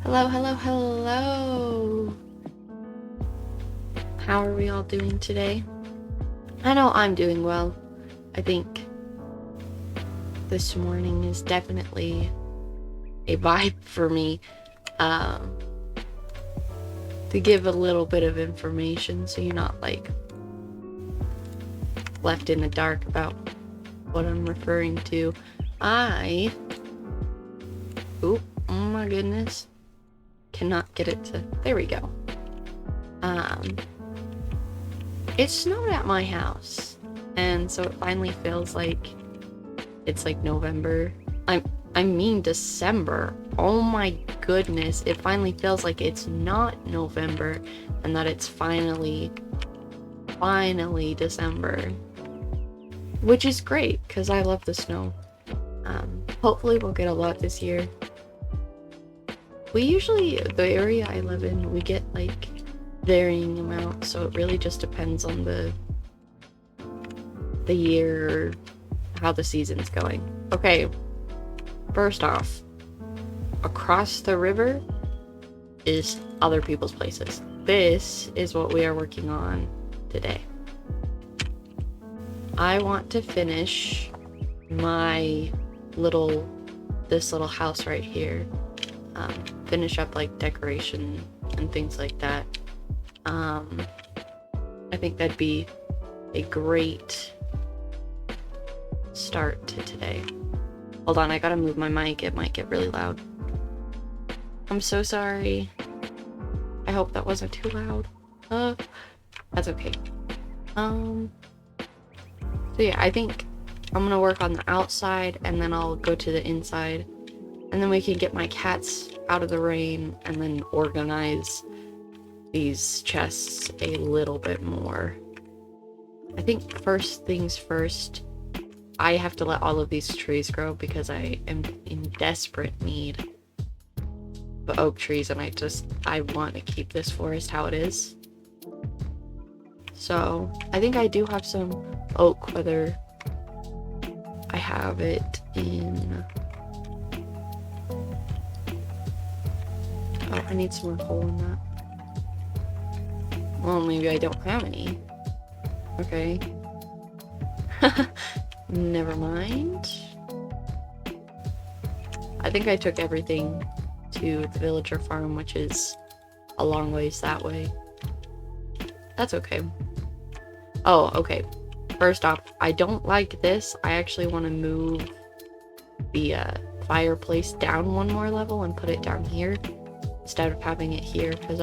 Hello, hello, hello! How are we all doing today? I know I'm doing well. I think this morning is definitely a vibe for me. To give a little bit of information so you're not like left in the dark about what I'm referring to. Oh my goodness. Cannot get it to, there we go. It snowed at my house, and so it finally feels like it's like November. I mean December. Oh my goodness, it finally feels like it's not November and that it's finally December. Which is great, because I love the snow. Hopefully we'll get a lot this year. We usually, the area I live in, we get like varying amounts, so it really just depends on the year, how the season's going. Okay, first off, across the river is other people's places. This is what we are working on today. I want to finish my this little house right here. Finish up like decoration and things like that. I think that'd be a great start to today. Hold on, I gotta move my mic. It might get really loud. I'm so sorry. I hope that wasn't too loud. That's okay. So yeah, I think I'm gonna work on the outside and then I'll go to the inside. And then we can get my cats out of the rain and then organize these chests a little bit more. I think first things first, I have to let all of these trees grow because I am in desperate need of oak trees, and I want to keep this forest how it is. So I think I do have some oak, whether I have it in... Oh, I need some more coal in that. Well, maybe I don't have any. Okay. Never mind. I think I took everything to the villager farm, which is a long ways that way. That's okay. Oh, okay. First off, I don't like this. I actually want to move the fireplace down one more level and put it down here instead of having it here, because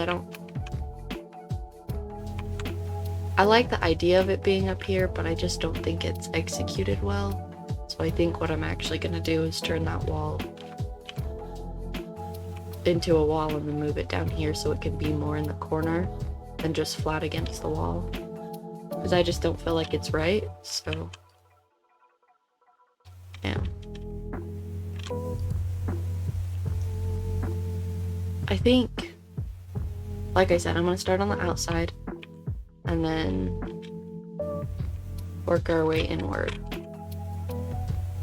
I like the idea of it being up here, but I just don't think it's executed well. So I think what I'm actually going to do is turn that wall into a wall and then move it down here so it can be more in the corner than just flat against the wall. Because I just don't feel like it's right, so... yeah. I think, like I said, I'm going to start on the outside and then work our way inward.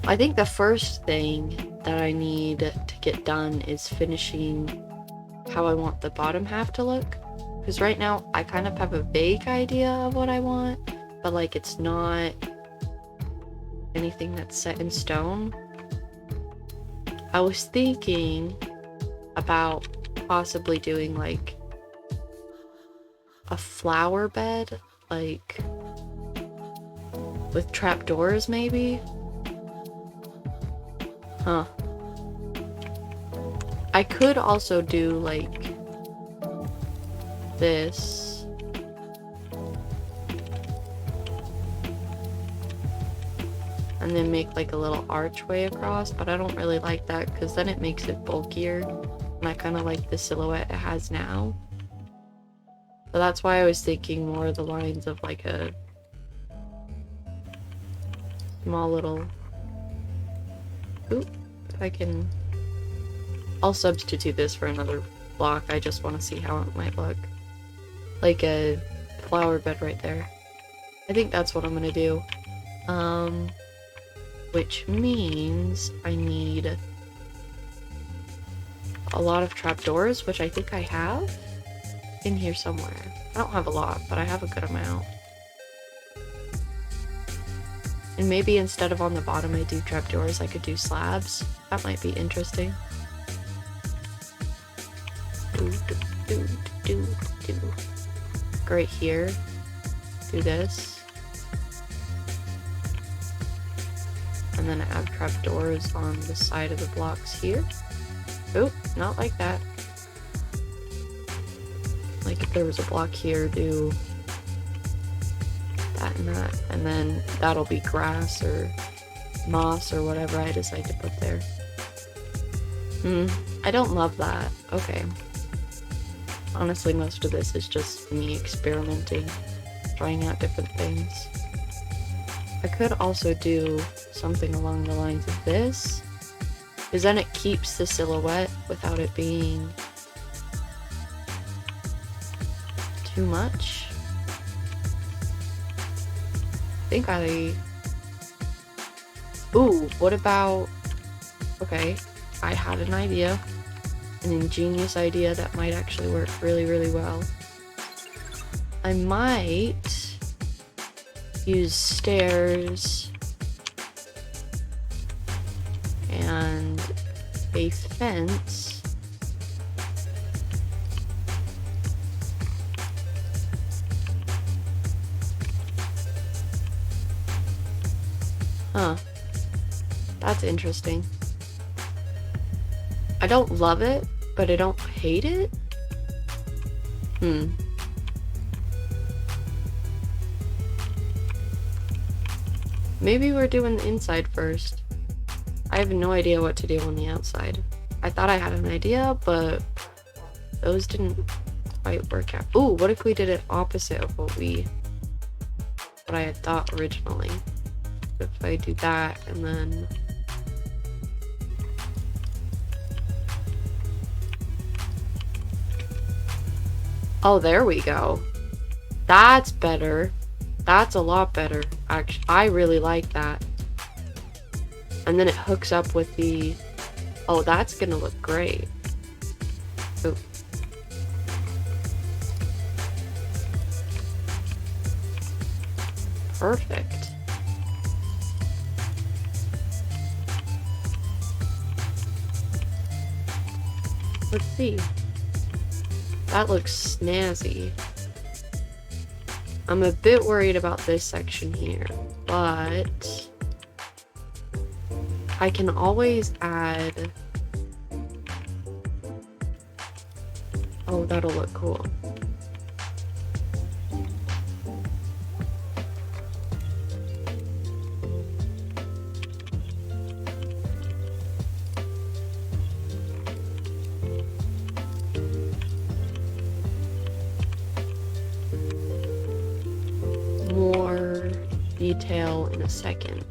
I think the first thing that I need to get done is finishing how I want the bottom half to look. Because right now, I kind of have a vague idea of what I want, but like it's not anything that's set in stone. I was thinking about possibly doing like a flower bed, like with trapdoors maybe? Huh. I could also do like this. And then make like a little archway across, but I don't really like that because then it makes it bulkier. And I kind of like the silhouette it has now. So that's why I was thinking more of the lines of like a small little... Oop, if I can... I'll substitute this for another block. I just want to see how it might look. Like a flower bed right there. I think that's what I'm gonna do. Which means I need a lot of trapdoors, which I think I have in here somewhere. I don't have a lot, but I have a good amount. And maybe instead of on the bottom I do trapdoors, I could do slabs. That might be interesting. Go right here. Do this. And then add trapdoors on the side of the blocks here. Oh, not like that. Like if there was a block here, do that and that, and then that'll be grass or moss or whatever I decide to put there. I don't love that. Okay. Honestly, most of this is just me experimenting, trying out different things. I could also do something along the lines of this, because then it keeps the silhouette without it being too much. Ooh, what about... Okay, I had an idea. An ingenious idea that might actually work really, really well. I might use stairs and a fence That's interesting. I don't love it, but I don't hate it. Maybe we're doing the inside first. I have no idea what to do on the outside. I thought I had an idea, but those didn't quite work out. Ooh, what if we did it opposite of what I had thought originally? If I do that and then... Oh, there we go. That's better. That's a lot better. Actually, I really like that. And then it hooks up with the... Oh, that's gonna look great. Ooh. Perfect. Let's see. That looks snazzy. I'm a bit worried about this section here, but I can always add... Oh, that'll look cool. More detail in a second.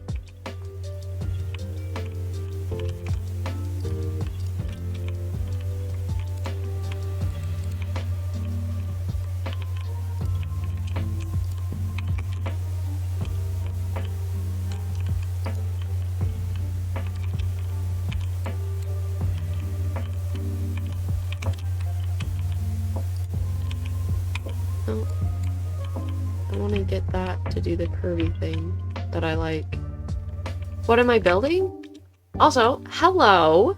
Get that to do the curvy thing that I like. What am I building? Also, hello!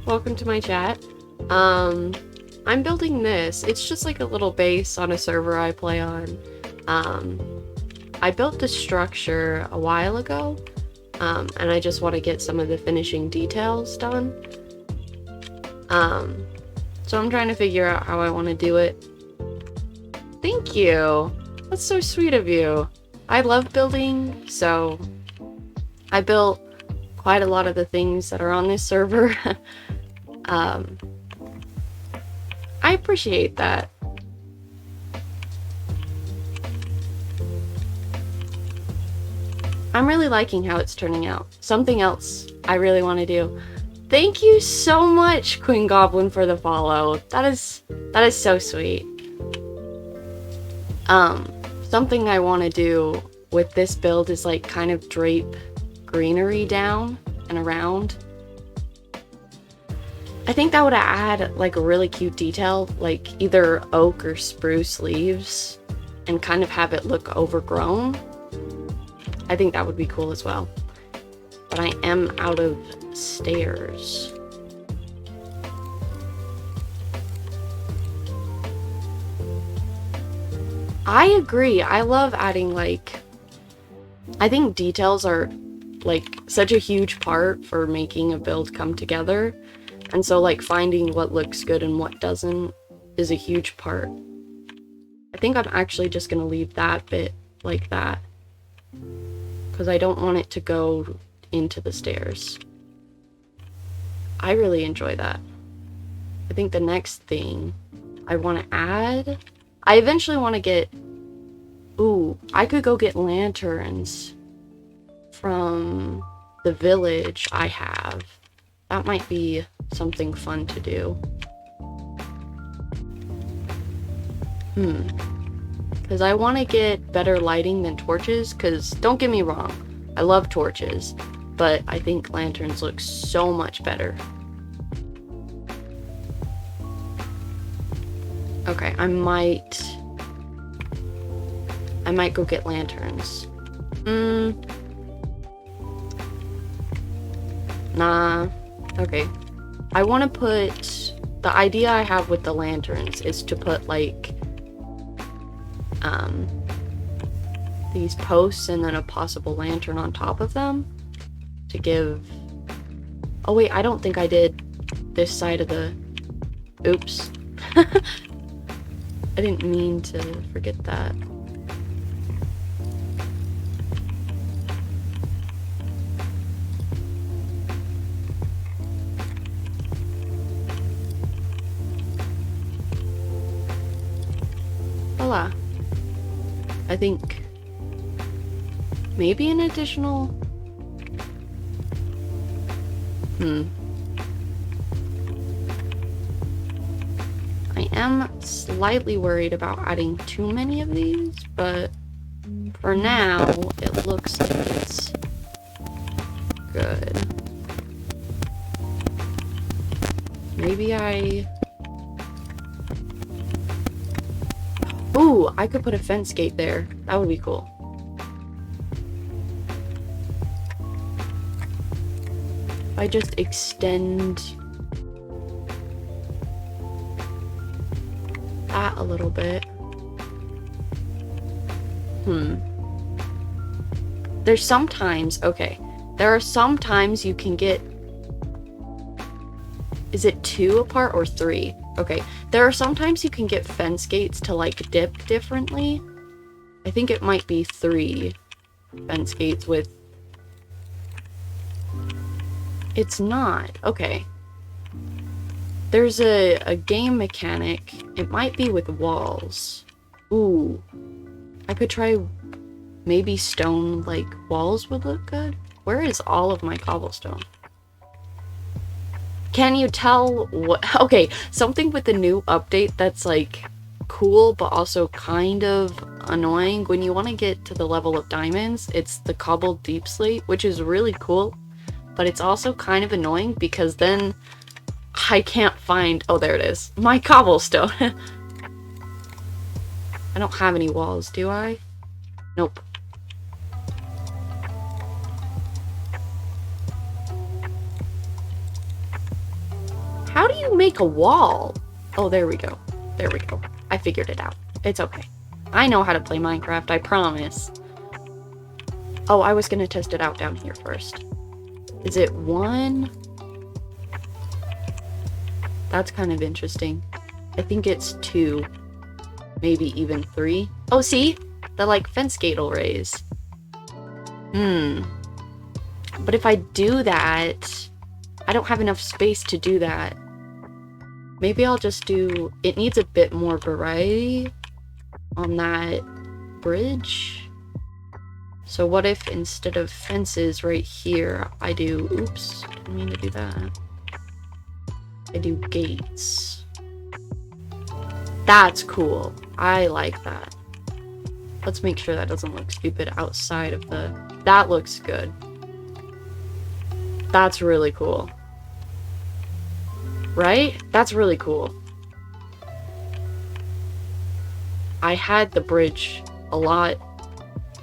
Welcome to my chat. I'm building this. It's just like a little base on a server I play on. I built the structure a while ago, and I just want to get some of the finishing details done. So I'm trying to figure out how I want to do it. Thank you! That's so sweet of you. I love building, so I built quite a lot of the things that are on this server. I appreciate that. I'm really liking how it's turning out. Something else I really want to do. Thank you so much, Queen Goblin, for the follow. That is so sweet. Something I want to do with this build is like kind of drape greenery down and around. I think that would add like a really cute detail, like either oak or spruce leaves, and kind of have it look overgrown. I think that would be cool as well. But I am out of stairs. I agree. I love adding like, I think details are like such a huge part for making a build come together. And so like finding what looks good and what doesn't is a huge part. I think I'm actually just gonna leave that bit like that, because I don't want it to go into the stairs. I really enjoy that. I think the next thing I want to add, I eventually want to get, ooh, I could go get lanterns from the village I have. That might be something fun to do. Because I want to get better lighting than torches, because don't get me wrong, I love torches, but I think lanterns look so much better. Okay, I might go get lanterns. Nah. Okay. I want to put, the idea I have with the lanterns is to put like these posts and then a possible lantern on top of them to give, oh wait, I don't think I did this side of the, oops. I didn't mean to forget that. Voila. I think maybe an additional, I am slightly worried about adding too many of these, but for now, it looks like it's good. Maybe ooh, I could put a fence gate there. That would be cool. If I just extend that a little bit. There's sometimes, okay, there are some times you can get, is it 2 apart or 3? Okay, there are sometimes you can get fence gates to like dip differently. I think it might be 3 fence gates with, it's not, okay. There's a game mechanic, it might be with walls. Ooh, I could try, maybe stone like walls would look good. Where is all of my cobblestone? Can you tell what, okay, something with the new update that's like cool but also kind of annoying. When you want to get to the level of diamonds, it's the cobbled deep slate, which is really cool, but it's also kind of annoying because then I can't find, oh there it is, my cobblestone. I don't have any walls, do I? Nope. How do you make a wall? Oh, there we go. There we go. I figured it out. It's okay. I know how to play Minecraft, I promise. Oh, I was gonna test it out down here first. Is it 1? That's kind of interesting. I think it's 2. Maybe even 3. Oh, see? The, like, fence gate will raise. But if I do that, I don't have enough space to do that. Maybe I'll just do, it needs a bit more variety on that bridge. So what if instead of fences right here, I do, oops, didn't mean to do that. I do gates. That's cool. I like that. Let's make sure that doesn't look stupid outside of the, that looks good. That's really cool. Right? That's really cool. I had the bridge a lot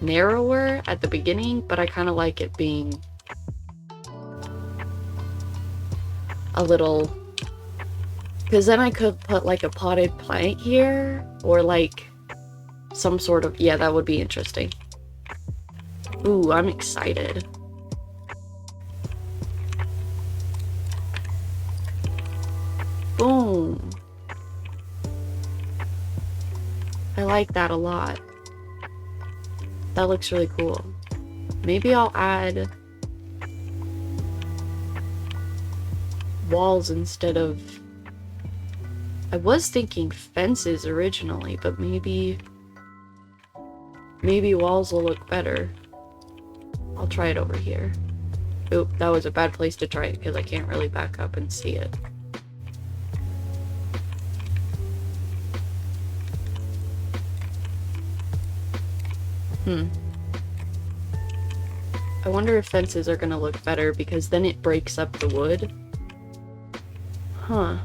narrower at the beginning, but I kind of like it being a little... Because then I could put like a potted plant here, or like some sort of... Yeah, that would be interesting. Ooh, I'm excited. Boom. I like that a lot. That looks really cool. Maybe I'll add walls instead of... I was thinking fences originally, but maybe walls will look better. I'll try it over here. Oop, that was a bad place to try it because I can't really back up and see it. I wonder if fences are gonna look better because then it breaks up the wood. Huh.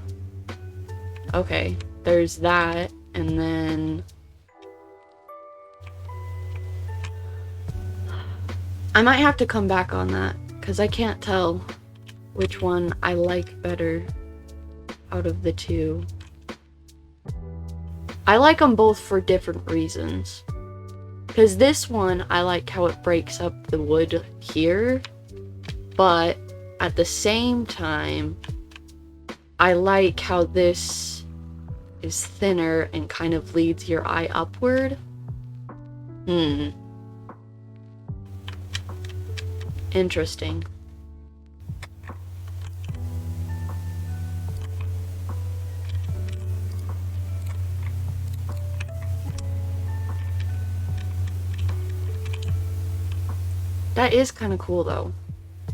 Okay, there's that, and then... I might have to come back on that, because I can't tell which one I like better out of the two. I like them both for different reasons. Because this one, I like how it breaks up the wood here, but at the same time, I like how this is thinner and kind of leads your eye upward. Interesting. That is kind of cool though.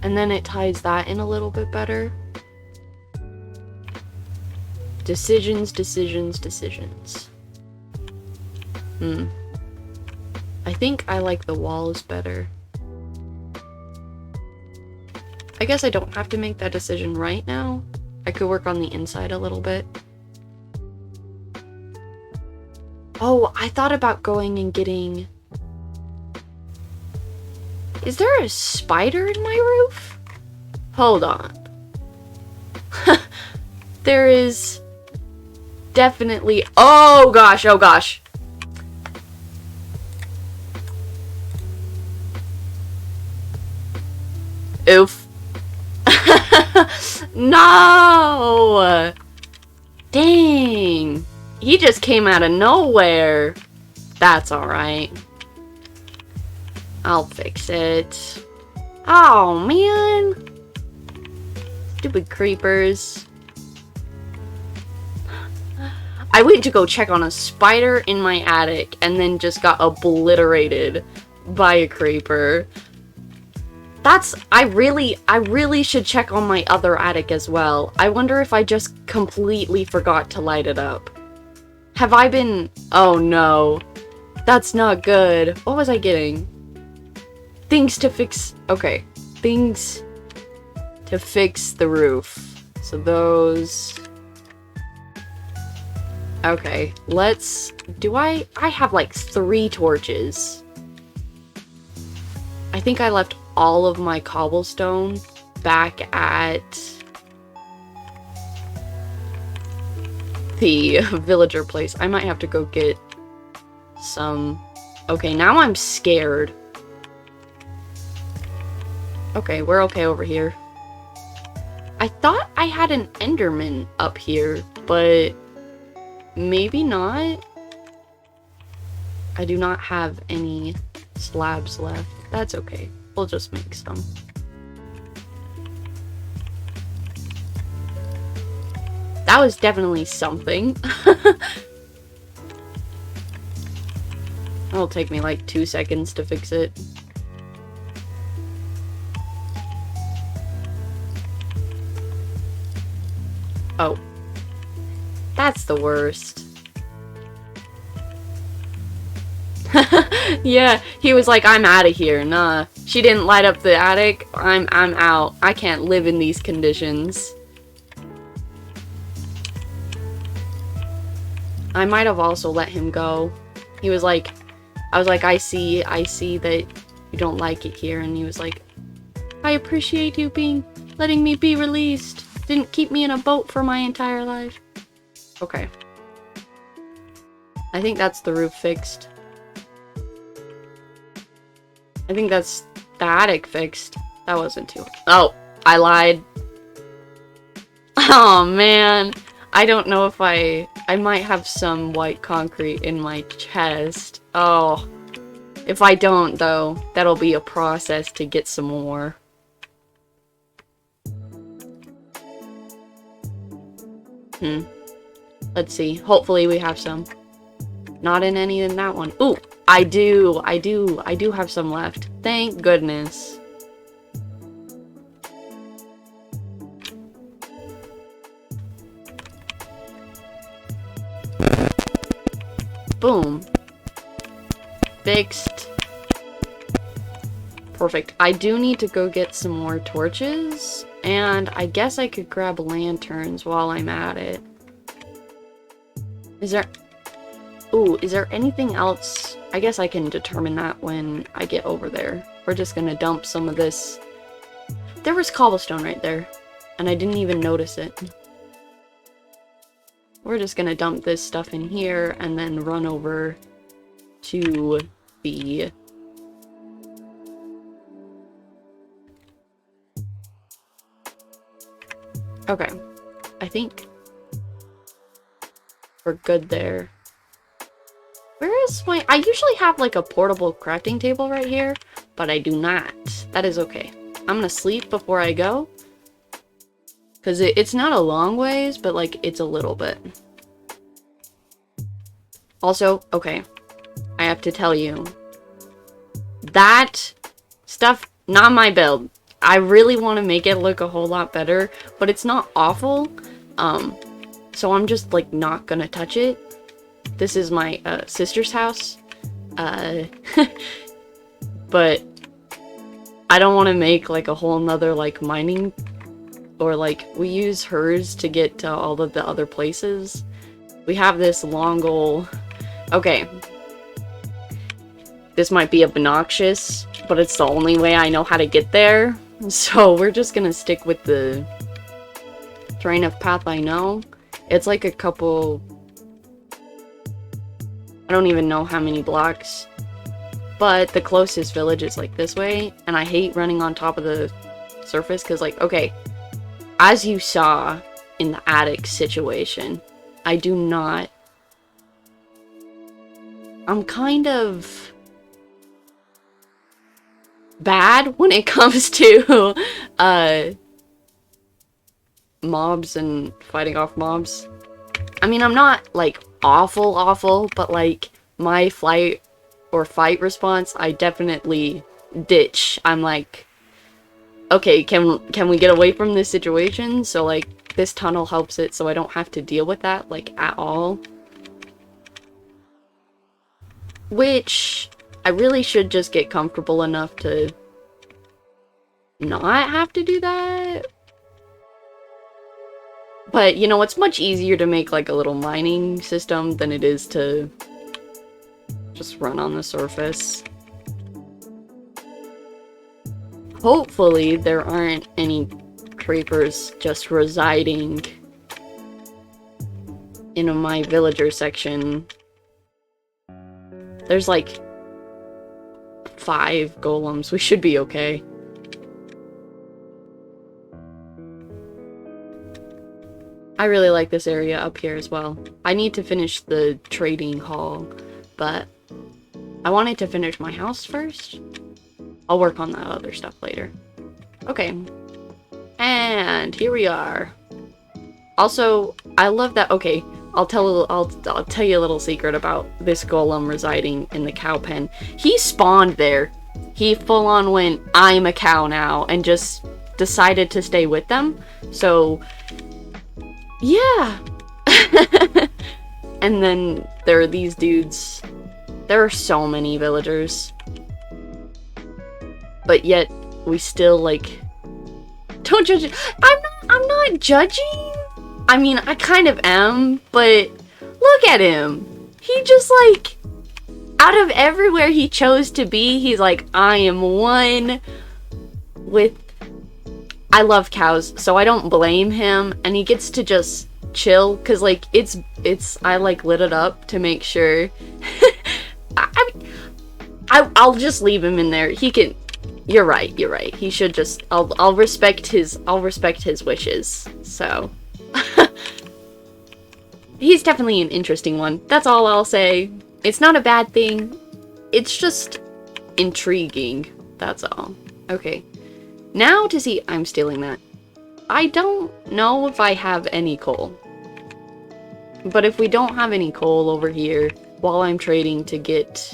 And then it ties that in a little bit better. Decisions, decisions, decisions. I think I like the walls better. I guess I don't have to make that decision right now. I could work on the inside a little bit. Oh, I thought about going and getting... Is there a spider in my roof? Hold on. There is definitely... Oh gosh, oh gosh. Oof. No! Dang. He just came out of nowhere. That's alright. I'll fix it. Oh, man. Stupid creepers. I went to go check on a spider in my attic and then just got obliterated by a creeper. I really should check on my other attic as well. I wonder if I just completely forgot to light it up. Have I been... Oh no. That's not good. What was I getting? Things to fix... Okay. Things to fix the roof. So those... Okay. Let's... Do I have like 3 torches. I think I left all of my cobblestone back at the villager place. I might have to go get some... Okay, now I'm scared. Okay, we're okay over here. I thought I had an Enderman up here, but maybe not. I do not have any slabs left. That's okay. We'll just make some. That was definitely something. It'll take me like 2 seconds to fix it. Oh. That's the worst. Yeah, he was like, I'm out of here. Nah, she didn't light up the attic. I'm out. I can't live in these conditions. I might have also let him go. He was like, I was like, I see that you don't like it here. And he was like, I appreciate you letting me be released. Didn't keep me in a boat for my entire life. Okay. I think that's the roof fixed. I think that's the attic fixed. That wasn't too... Oh, I lied. Oh, man. I don't know if I might have some white concrete in my chest. Oh. If I don't, though, that'll be a process to get some more. Let's see. Hopefully we have some. Not in any in that one. Ooh, I do have some left. Thank goodness. Boom. Fixed. Perfect. I do need to go get some more torches, and I guess I could grab lanterns while I'm at it. Is there... Ooh, is there anything else? I guess I can determine that when I get over there. We're just gonna dump some of this. There was cobblestone right there, and I didn't even notice it. We're just gonna dump this stuff in here and then run over to the... Okay, I think we're good there. Where is my... I usually have like a portable crafting table right here, but I do not. That is okay. I'm gonna sleep before I go. Because it's not a long ways, but like it's a little bit. Also, okay, I have to tell you. That stuff, not my build. I really want to make it look a whole lot better, but it's not awful. So I'm just like not gonna touch it. This is my sister's house. But I don't want to make like a whole nother like mining, or like we use hers to get to all of the other places. We have this long goal. Okay. This might be obnoxious, but it's the only way I know how to get there. So we're just gonna stick with the terrain of path I know. It's like a couple... I don't even know how many blocks. But the closest village is like this way. And I hate running on top of the surface because like, okay, as you saw in the attic situation, I do not... I'm kind of bad when it comes to mobs and fighting off mobs. I mean, I'm not like awful, but like my flight or fight response, I definitely ditch. I'm like, okay, can we get away from this situation? So like this tunnel helps it so I don't have to deal with that like at all. Which I really should just get comfortable enough to not have to do that. But, you know, it's much easier to make like a little mining system than it is to just run on the surface. Hopefully there aren't any creepers just residing in my villager section. There's like 5 golems. We should be okay. I really like this area up here as well. I need to finish the trading hall, but I wanted to finish my house first. I'll work on that other stuff later. Okay. And here we are. Also, I love that. Okay, I'll tell you a little secret about this golem residing in the cow pen. He spawned there. He full on went, I'm a cow now, and just decided to stay with them. So, yeah. And then there are these dudes. There are so many villagers. But yet, we still, like... Don't judge it. I'm not judging. I mean, I kind of am, but Look at him. He just like, out of everywhere he chose to be, he's like, I am one with... I love cows, so I don't blame him, and he gets to just chill, because, like, I, like, lit it up to make sure. I'll just leave him in there. He can... You're right. He should just... I'll respect his wishes, so... He's definitely an interesting one. That's all I'll say. It's not a bad thing. It's just intriguing. That's all. Okay. Now to see... I'm stealing that. I don't know if I have any coal. But if we don't have any coal over here, while I'm trading to get...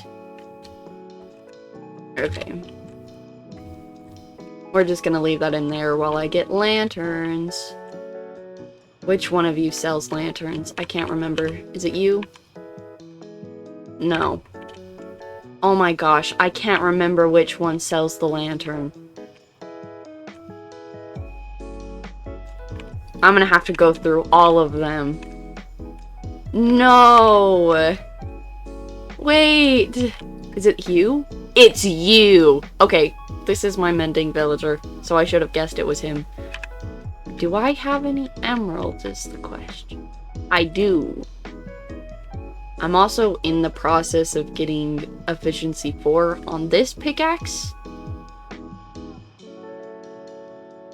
Okay. We're just gonna leave that in there while I get lanterns. Which one of you sells lanterns? I can't remember. Is it you? No. Oh my gosh, I can't remember which one sells the lantern. I'm gonna have to go through all of them. No! Wait! Is it you? It's you! Okay, this is my mending villager, so I should have guessed it was him. Do I have any emeralds is the question. I do. I'm also in the process of getting efficiency 4 on this pickaxe.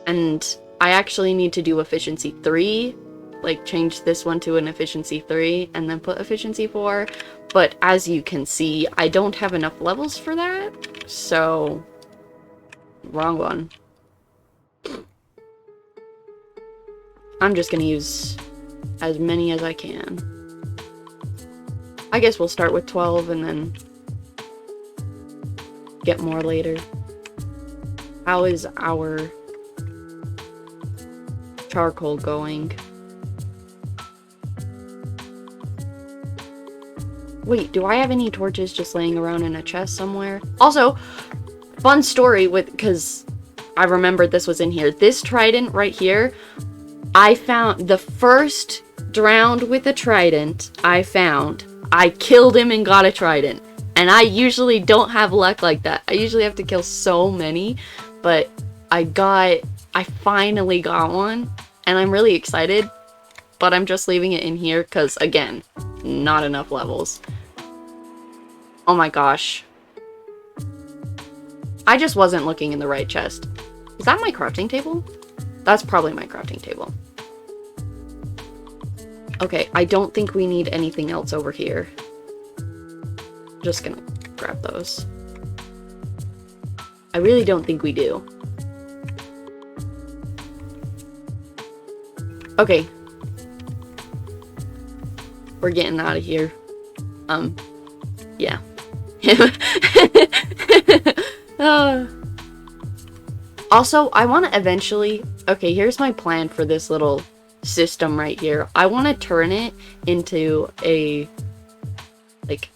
And I actually need to do efficiency 3. Like, change this one to an efficiency 3 and then put efficiency 4. But as you can see, I don't have enough levels for that. So, wrong one. I'm just gonna use as many as I can. I guess we'll start with 12 and then get more later. How is our charcoal going? Wait, do I have any torches just laying around in a chest somewhere? Also, fun story because I remembered this was in here. This trident right here, I found the first drowned with a trident I found. I killed him and got a trident. And I usually don't have luck like that. I usually have to kill so many, but I finally got one, and I'm really excited, but I'm just leaving it in here because, again, not enough levels. Oh my gosh. I just wasn't looking in the right chest. Is that my crafting table? That's probably my crafting table. Okay, I don't think we need anything else over here. Just gonna grab those. I really don't think we do. Okay. We're getting out of here. Yeah. Also, I want to eventually... Okay, here's my plan for this little system right here. I want to turn it into a... Like...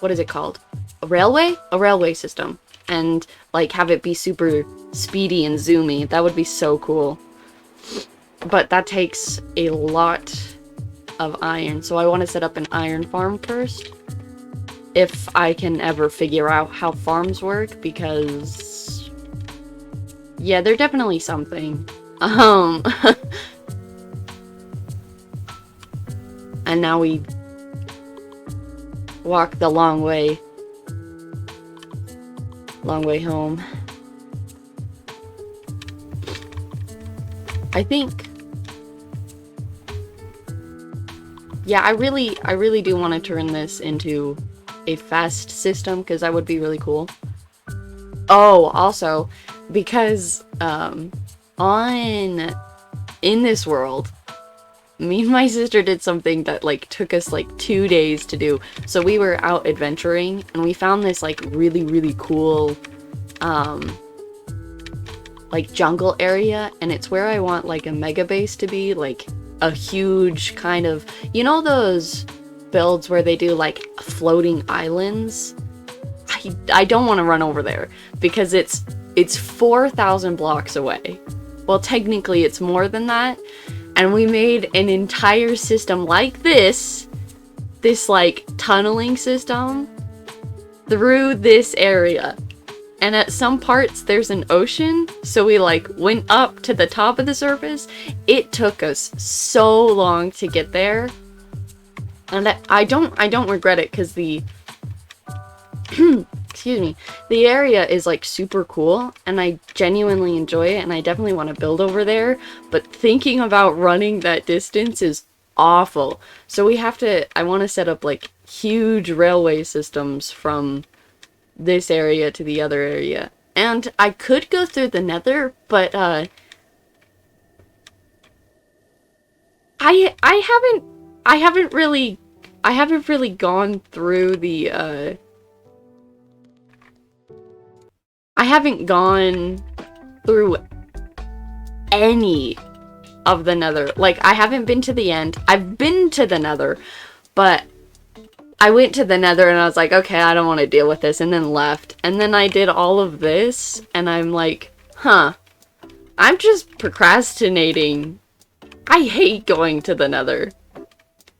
What is it called? A railway? A railway system. And, like, have it be super speedy and zoomy. That would be so cool. But that takes a lot of iron. So I want to set up an iron farm first. If I can ever figure out how farms work, because... Yeah, they're definitely something. And now we walk the long way home. I think... Yeah, I really do want to turn this into a fast system, because that would be really cool. Oh, also, because, in this world, me and my sister did something that, like, took us, like, 2 days to do. So we were out adventuring, and we found this, like, really cool, like, jungle area, and it's where I want, like, a mega base to be, like, a huge kind of, you know those builds where they do, like, floating islands? I don't want to run over there, because it's 4,000 blocks away. Well, technically it's more than that, And we made an entire system like this like tunneling system through this area. And at some parts there's an ocean, so we like went up to the top of the surface. It took us so long to get there. And I don't regret it, because the excuse me, the area is like super cool and I genuinely enjoy it and I definitely want to build over there, but thinking about running that distance is awful. So we have to, I want to set up like huge railway systems from this area to the other area. And I could go through the Nether, but I haven't really gone through the I haven't gone through any of the Nether. Like, I haven't been to the end. I've been to the Nether, but I went to the Nether and I was like, okay, I don't want to deal with this, and then left. And then I did all of this, and I'm like, huh, I'm just procrastinating. I hate going to the Nether. The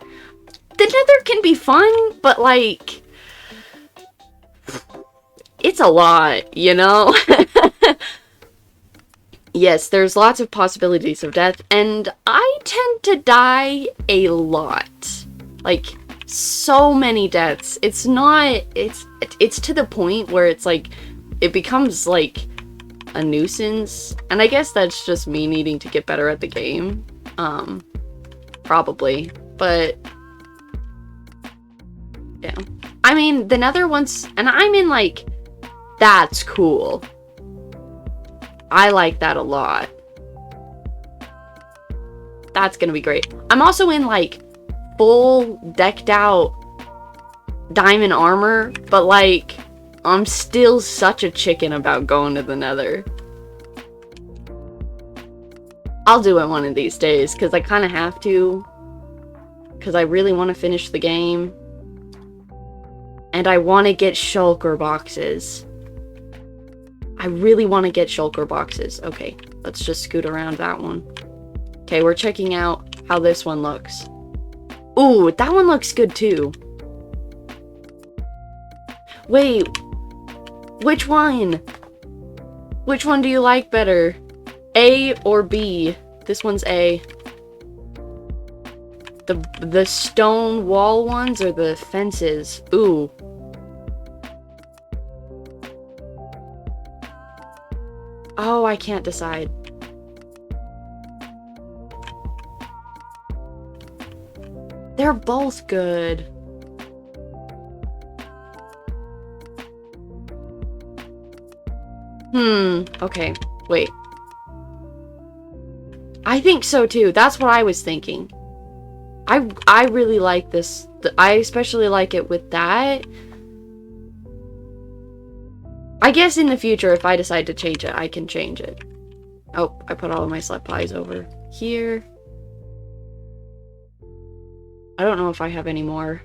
Nether can be fun, but like, it's a lot, you know? Yes, there's lots of possibilities of death, and I tend to die a lot. Like, so many deaths. It's not, it's to the point where it's like, it becomes like a nuisance. And I guess that's just me needing to get better at the game. Probably. But, yeah. I mean, the Nether ones, and I'm in like, that's cool. I like that a lot. That's gonna be great. I'm also in like full decked out diamond armor, but like I'm still such a chicken about going to the Nether. I'll do it one of these days because I kind of have to, because I really want to finish the game and I want to get shulker boxes. I really want to get shulker boxes. Okay, let's just scoot around that one. Okay, we're checking out how this one looks. Ooh, that one looks good too. Wait, which one? Which one do you like better? A or B? This one's A. The stone wall ones or the fences? Ooh. Oh, I can't decide. They're both good. Okay, wait. I think so too. That's what I was thinking. I really like this. I especially like it with that. I guess in the future, if I decide to change it, I can change it. Oh, I put all of my slap pies over here. I don't know if I have any more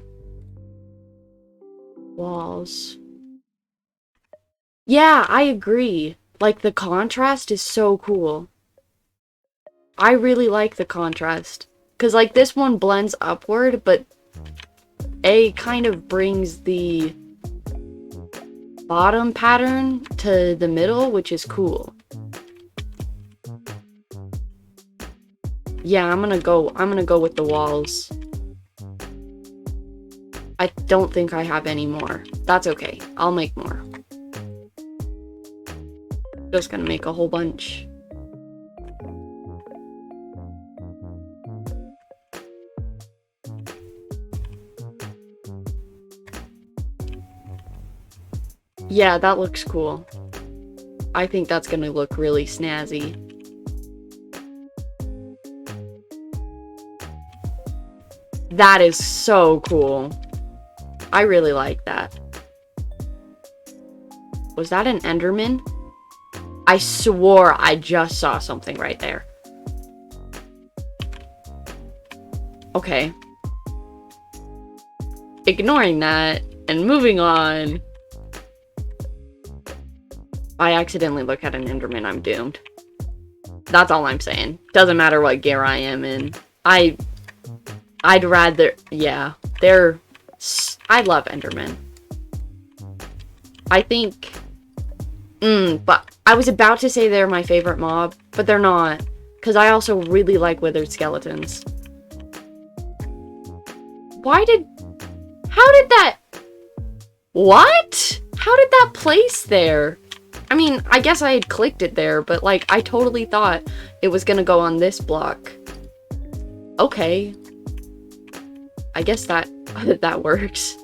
walls. Yeah, I agree. Like, the contrast is so cool. I really like the contrast. Because, like, this one blends upward, but A kind of brings the bottom pattern to the middle, which is cool. Yeah, I'm gonna go with the walls. I don't think I have any more. That's okay. I'll make more. Just gonna make a whole bunch. Yeah, that looks cool. I think that's gonna look really snazzy. That is so cool. I really like that. Was that an Enderman? I swore I just saw something right there. Okay. Ignoring that and moving on. I accidentally look at an Enderman, I'm doomed. That's all I'm saying. Doesn't matter what gear I am in. I'd rather, yeah, I love Endermen. I think, but I was about to say they're my favorite mob, but they're not, because I also really like withered skeletons. What? How did that place there? I mean, I guess I had clicked it there, but like, I totally thought it was gonna go on this block. Okay. I guess that works.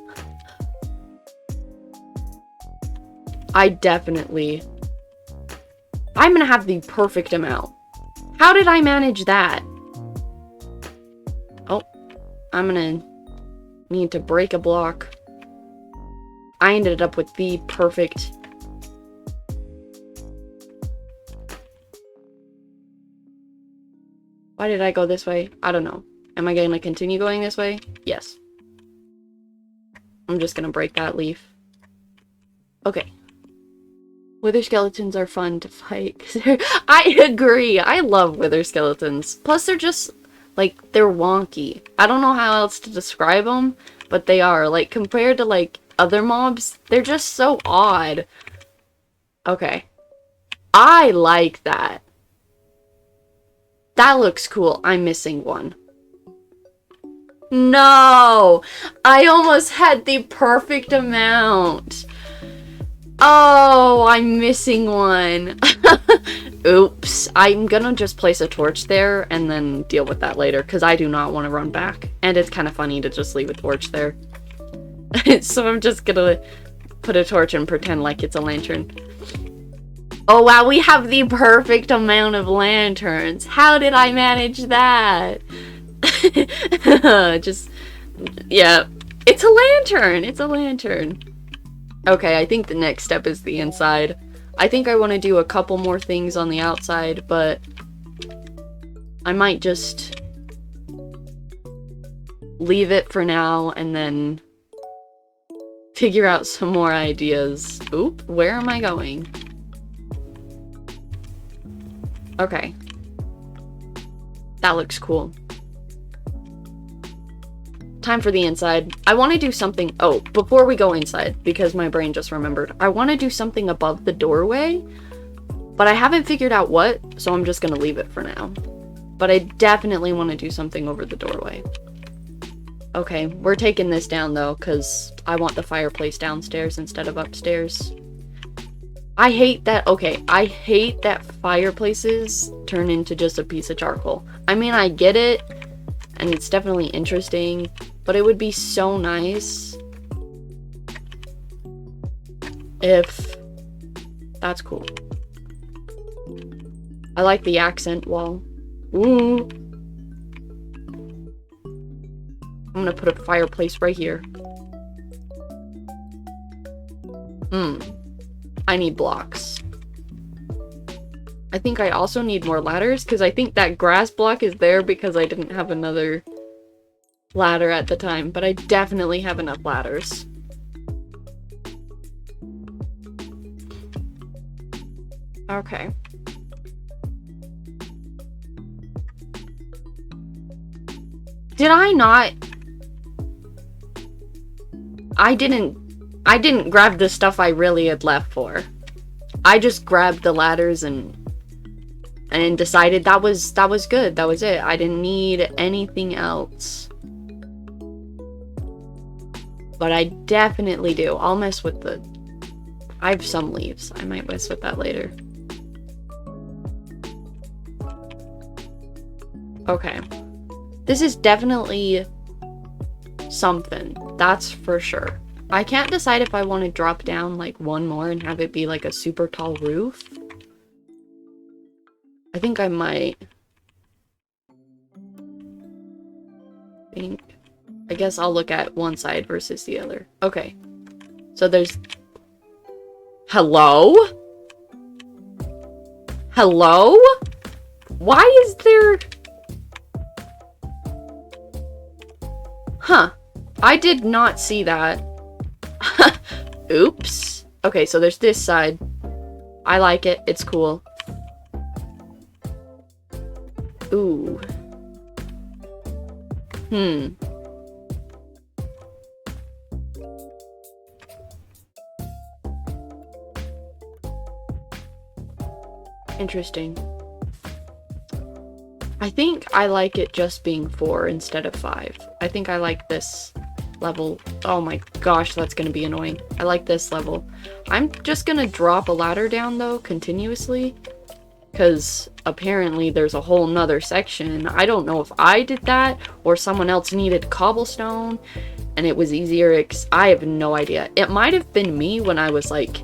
I'm gonna have the perfect amount. How did I manage that? Oh, I'm gonna need to break a block. I ended up with the perfect... Why did I go this way? I don't know. Am I gonna continue going this way? Yes. I'm just gonna break that leaf. Okay. Wither skeletons are fun to fight. I agree. I love wither skeletons. Plus, they're just, like, they're wonky. I don't know how else to describe them, but they are. Like, compared to, like, other mobs, they're just so odd. Okay. I like that. That looks cool. I'm missing one. No! I almost had the perfect amount. Oh, I'm missing one. Oops. I'm gonna just place a torch there and then deal with that later, because I do not want to run back. And it's kind of funny to just leave a torch there. So I'm just gonna put a torch and pretend like it's a lantern. Oh wow, we have the perfect amount of lanterns. How did I manage that? Yeah. It's a lantern! It's a lantern. Okay, I think the next step is the inside. I think I want to do a couple more things on the outside, but I might just leave it for now and then figure out some more ideas. Oop, where am I going? Okay. That looks cool. Time for the inside. I want to do something... Oh, before we go inside, because my brain just remembered. I want to do something above the doorway, but I haven't figured out what, so I'm just going to leave it for now. But I definitely want to do something over the doorway. Okay, we're taking this down, though, because I want the fireplace downstairs instead of upstairs. I hate that... Okay, I hate that fireplaces turn into just a piece of charcoal. I mean, I get it, and it's definitely interesting, but it would be so nice if... That's cool. I like the accent wall. Ooh. I'm gonna put a fireplace right here. I need blocks. I think I also need more ladders, because I think that grass block is there because I didn't have another ladder at the time, but I definitely have enough ladders. Okay. Did I not? I didn't grab the stuff I really had left for. I just grabbed the ladders and decided that was good. That was it. I didn't need anything else. But I definitely do. I'll mess with the... I have some leaves. I might mess with that later. Okay. This is definitely something. That's for sure. I can't decide if I want to drop down like one more and have it be like a super tall roof. I think I might. I guess I'll look at one side versus the other. Okay. So there's... Hello? Hello? Why is there... Huh. I did not see that. Oops. Okay, so there's this side. I like it. It's cool. Interesting. I think I like it just being 4 instead of 5. I think I like this level. Oh my gosh, that's gonna be annoying. I like this level. I'm just gonna drop a ladder down though, continuously. Because apparently there's a whole nother section. I don't know if I did that or someone else needed cobblestone and it was easier. I have no idea. It might have been me when I was like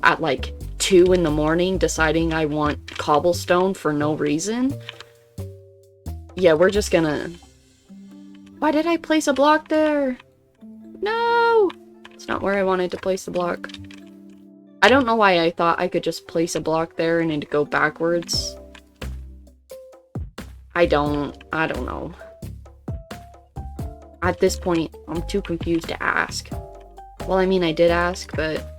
at like 2 in the morning deciding I want cobblestone for no reason. Yeah, we're just gonna... Why did I place a block there? No! It's not where I wanted to place the block. I don't know why I thought I could just place a block there and it'd go backwards. I don't know. At this point, I'm too confused to ask. Well, I mean, I did ask, but...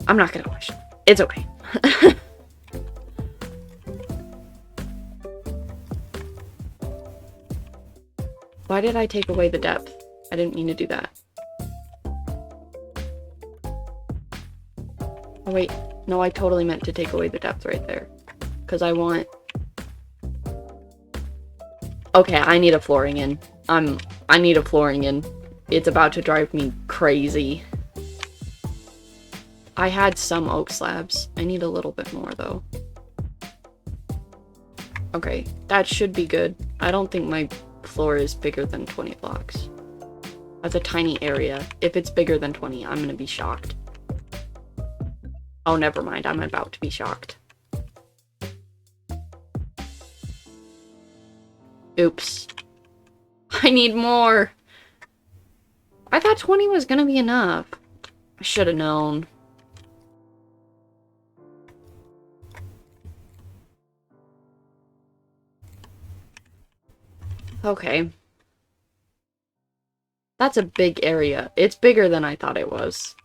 I'm not gonna question. It's okay. Why did I take away the depth? I didn't mean to do that. Oh wait, no, I totally meant to take away the depth right there. Because I want... Okay, I need a flooring in. I need a flooring in. It's about to drive me crazy. I had some oak slabs. I need a little bit more though. Okay, that should be good. I don't think my floor is bigger than 20 blocks. That's a tiny area. If it's bigger than 20, I'm gonna be shocked. Oh, never mind. I'm about to be shocked. Oops. I need more. I thought 20 was gonna be enough. I should have known. Okay. That's a big area. It's bigger than I thought it was.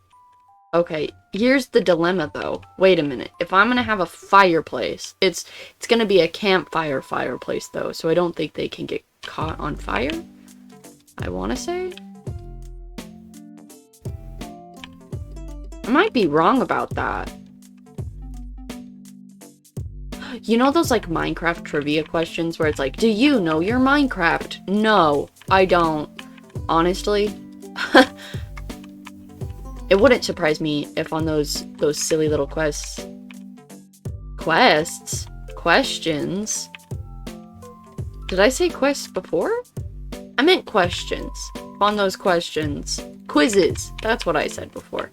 Okay, here's the dilemma though. Wait a minute. If I'm gonna have a fireplace, it's gonna be a campfire fireplace though, so I don't think they can get caught on fire. I wanna say. I might be wrong about that. You know those like Minecraft trivia questions where it's like, do you know your Minecraft? No, I don't. Honestly. It wouldn't surprise me if on those silly little questions. Did I say quests before? I meant questions. On those questions. Quizzes. That's what I said before.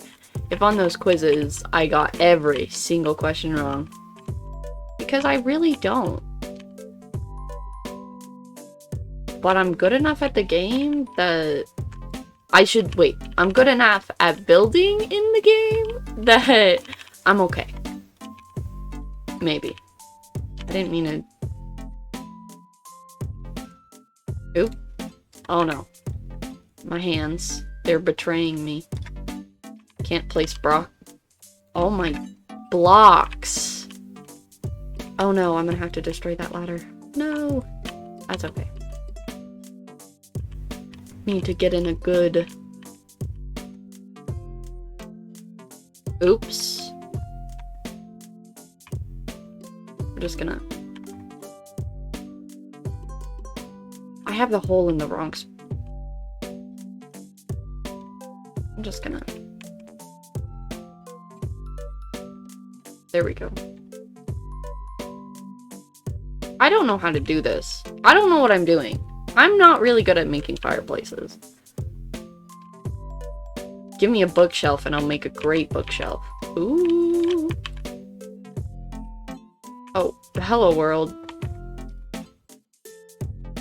If on those quizzes I got every single question wrong. Because I really don't. But I'm good enough at the game that I'm good enough at building in the game that I'm okay. Maybe. I didn't mean to... Oop. Oh no. My hands. They're betraying me. Can't place Oh my... blocks. Oh no, I'm gonna have to destroy that ladder. No. That's okay. Need to get in a good... Oops. I'm just gonna... I have the hole in the wrong spot. I'm just gonna... There we go. I don't know how to do this. I don't know what I'm doing. I'm not really good at making fireplaces. Give me a bookshelf and I'll make a great bookshelf. Ooh. Oh, hello world.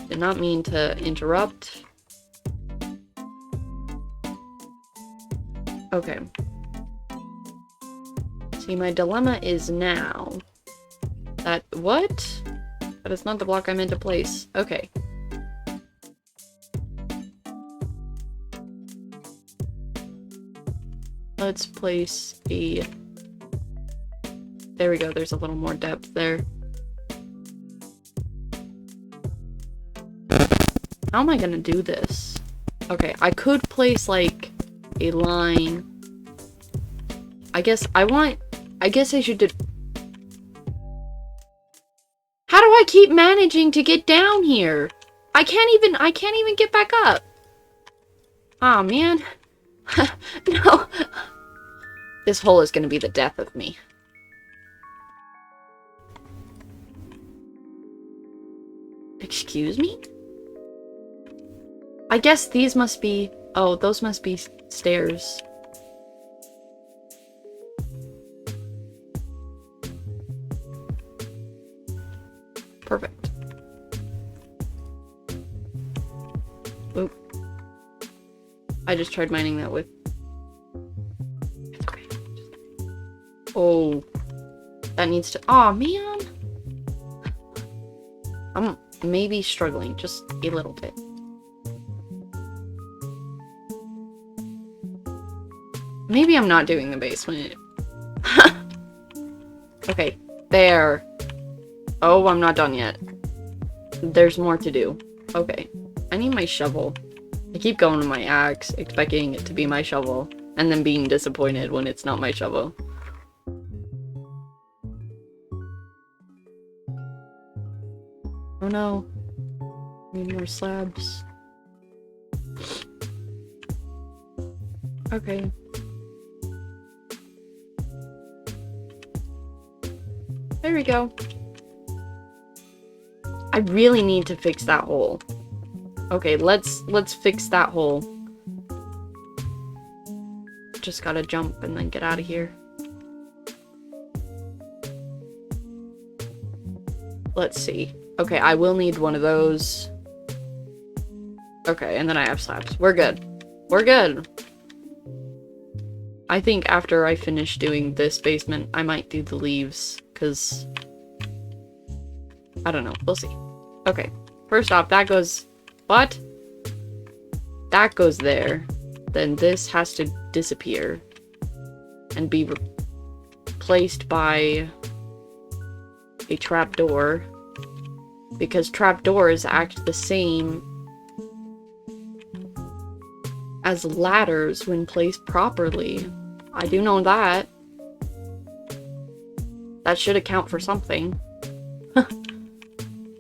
Did not mean to interrupt. Okay. See, my dilemma is now that... What? But it's not the block I meant to place. Okay. Let's place a... There we go, there's a little more depth there. How am I gonna do this? Okay, I could place, like, a line. I guess I should do... How do I keep managing to get down here? I can't even get back up. Aw, man. No. This hole is gonna be the death of me. Excuse me? I guess these must be... Oh, those must be stairs. Perfect. Oop. I just tried mining that with... It's okay. Oh. That needs to... Aw, man! I'm maybe struggling just a little bit. Maybe I'm not doing the basement. Okay, there. Oh, I'm not done yet. There's more to do. Okay, I need my shovel. I keep going with my axe, expecting it to be my shovel, and then being disappointed when it's not my shovel. Oh no. Need more slabs. Okay. There we go. I really need to fix that hole. Okay, let's fix that hole. Just gotta jump and then get out of here. Let's see. Okay, I will need one of those. Okay, and then I have slabs. We're good. We're good. I think after I finish doing this basement, I might do the leaves, because... I don't know. We'll see. Okay. First off, that goes... What? That goes there. Then this has to disappear. And be replaced by... a trapdoor. Because trapdoors act the same as ladders when placed properly. I do know that. That should account for something.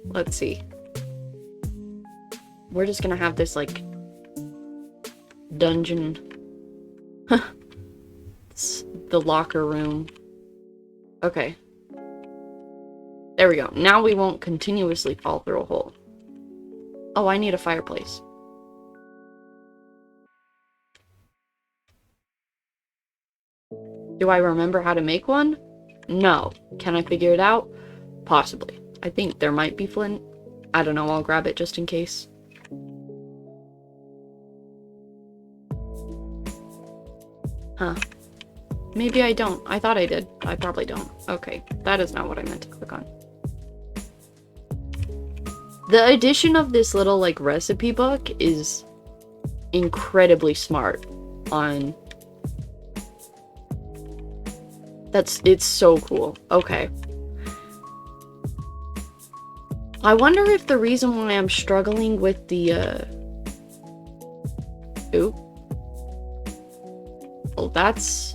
Let's see. We're just gonna have this, like, dungeon. It's the locker room. Okay. There we go. Now we won't continuously fall through a hole. Oh, I need a fireplace. Do I remember how to make one? No. Can I figure it out? Possibly. I think there might be flint. I don't know, I'll grab it just in case. Huh. Maybe I don't. I thought I did. I probably don't. Okay, that is not what I meant to click on. The addition of this little, like, recipe book is incredibly smart on... It's so cool. Okay. I wonder if the reason why I'm struggling with the, Ooh. Well, that's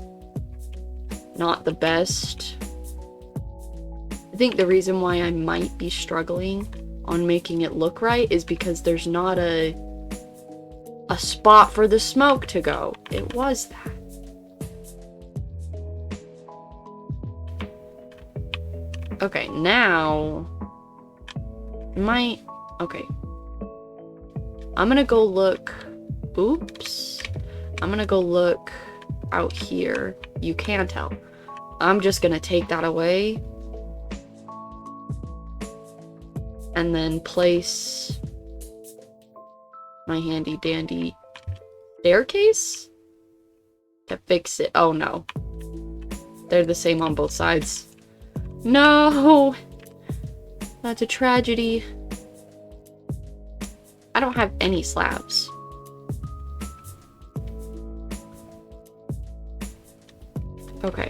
not the best. I think the reason why I might be struggling on making it look right is because there's not a spot for the smoke to go. It was that. Okay, now... Okay. I'm gonna go look... Oops. I'm gonna go look out here. You can tell. I'm just gonna take that away. And then place my handy dandy staircase to fix it. Oh no. They're the same on both sides. No! That's a tragedy. I don't have any slabs. Okay.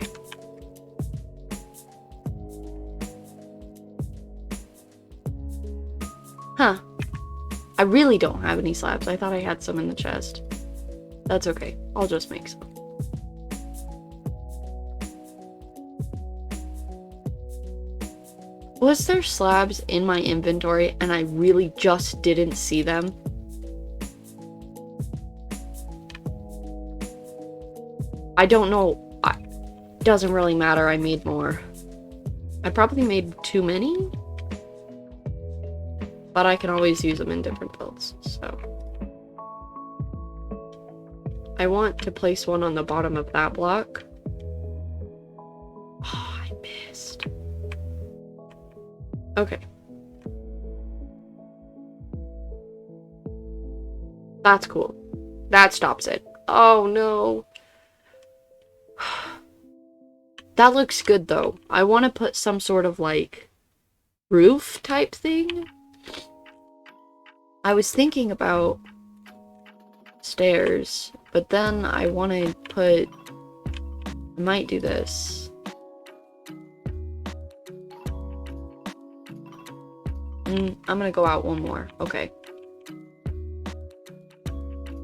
Huh. I really don't have any slabs. I thought I had some in the chest. That's okay. I'll just make some. Was there slabs in my inventory and I really just didn't see them? I don't know. Doesn't really matter. I made more. I probably made too many. But I can always use them in different builds, so. I want to place one on the bottom of that block. Oh, I missed. Okay. That's cool. That stops it. Oh no. That looks good though. I want to put some sort of like roof type thing. I was thinking about stairs, but then I want to put, I might do this. I'm gonna go out one more. Okay.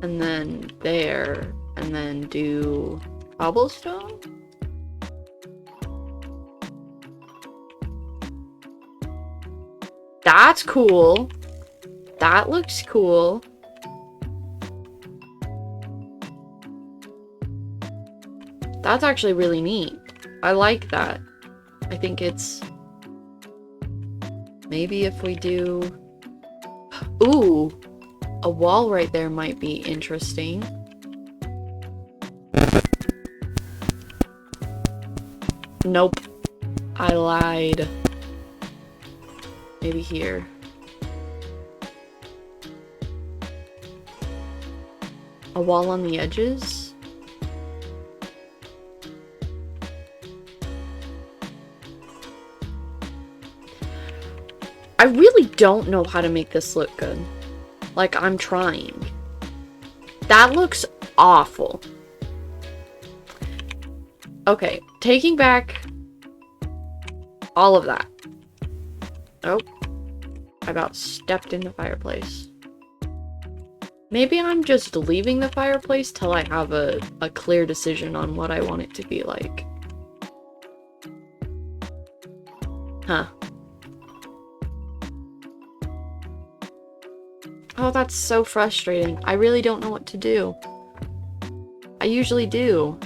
And then there, and then do cobblestone? That's cool. That looks cool. That's actually really neat. I like that. I think it's... Maybe if we do... Ooh! A wall right there might be interesting. Nope. I lied. Maybe here. A wall on the edges? I really don't know how to make this look good. Like, I'm trying. That looks awful. Okay, taking back all of that. Oh, I about stepped in the fireplace. Maybe I'm just leaving the fireplace till I have a clear decision on what I want it to be like. Huh. Oh, that's so frustrating. I really don't know what to do. I usually do.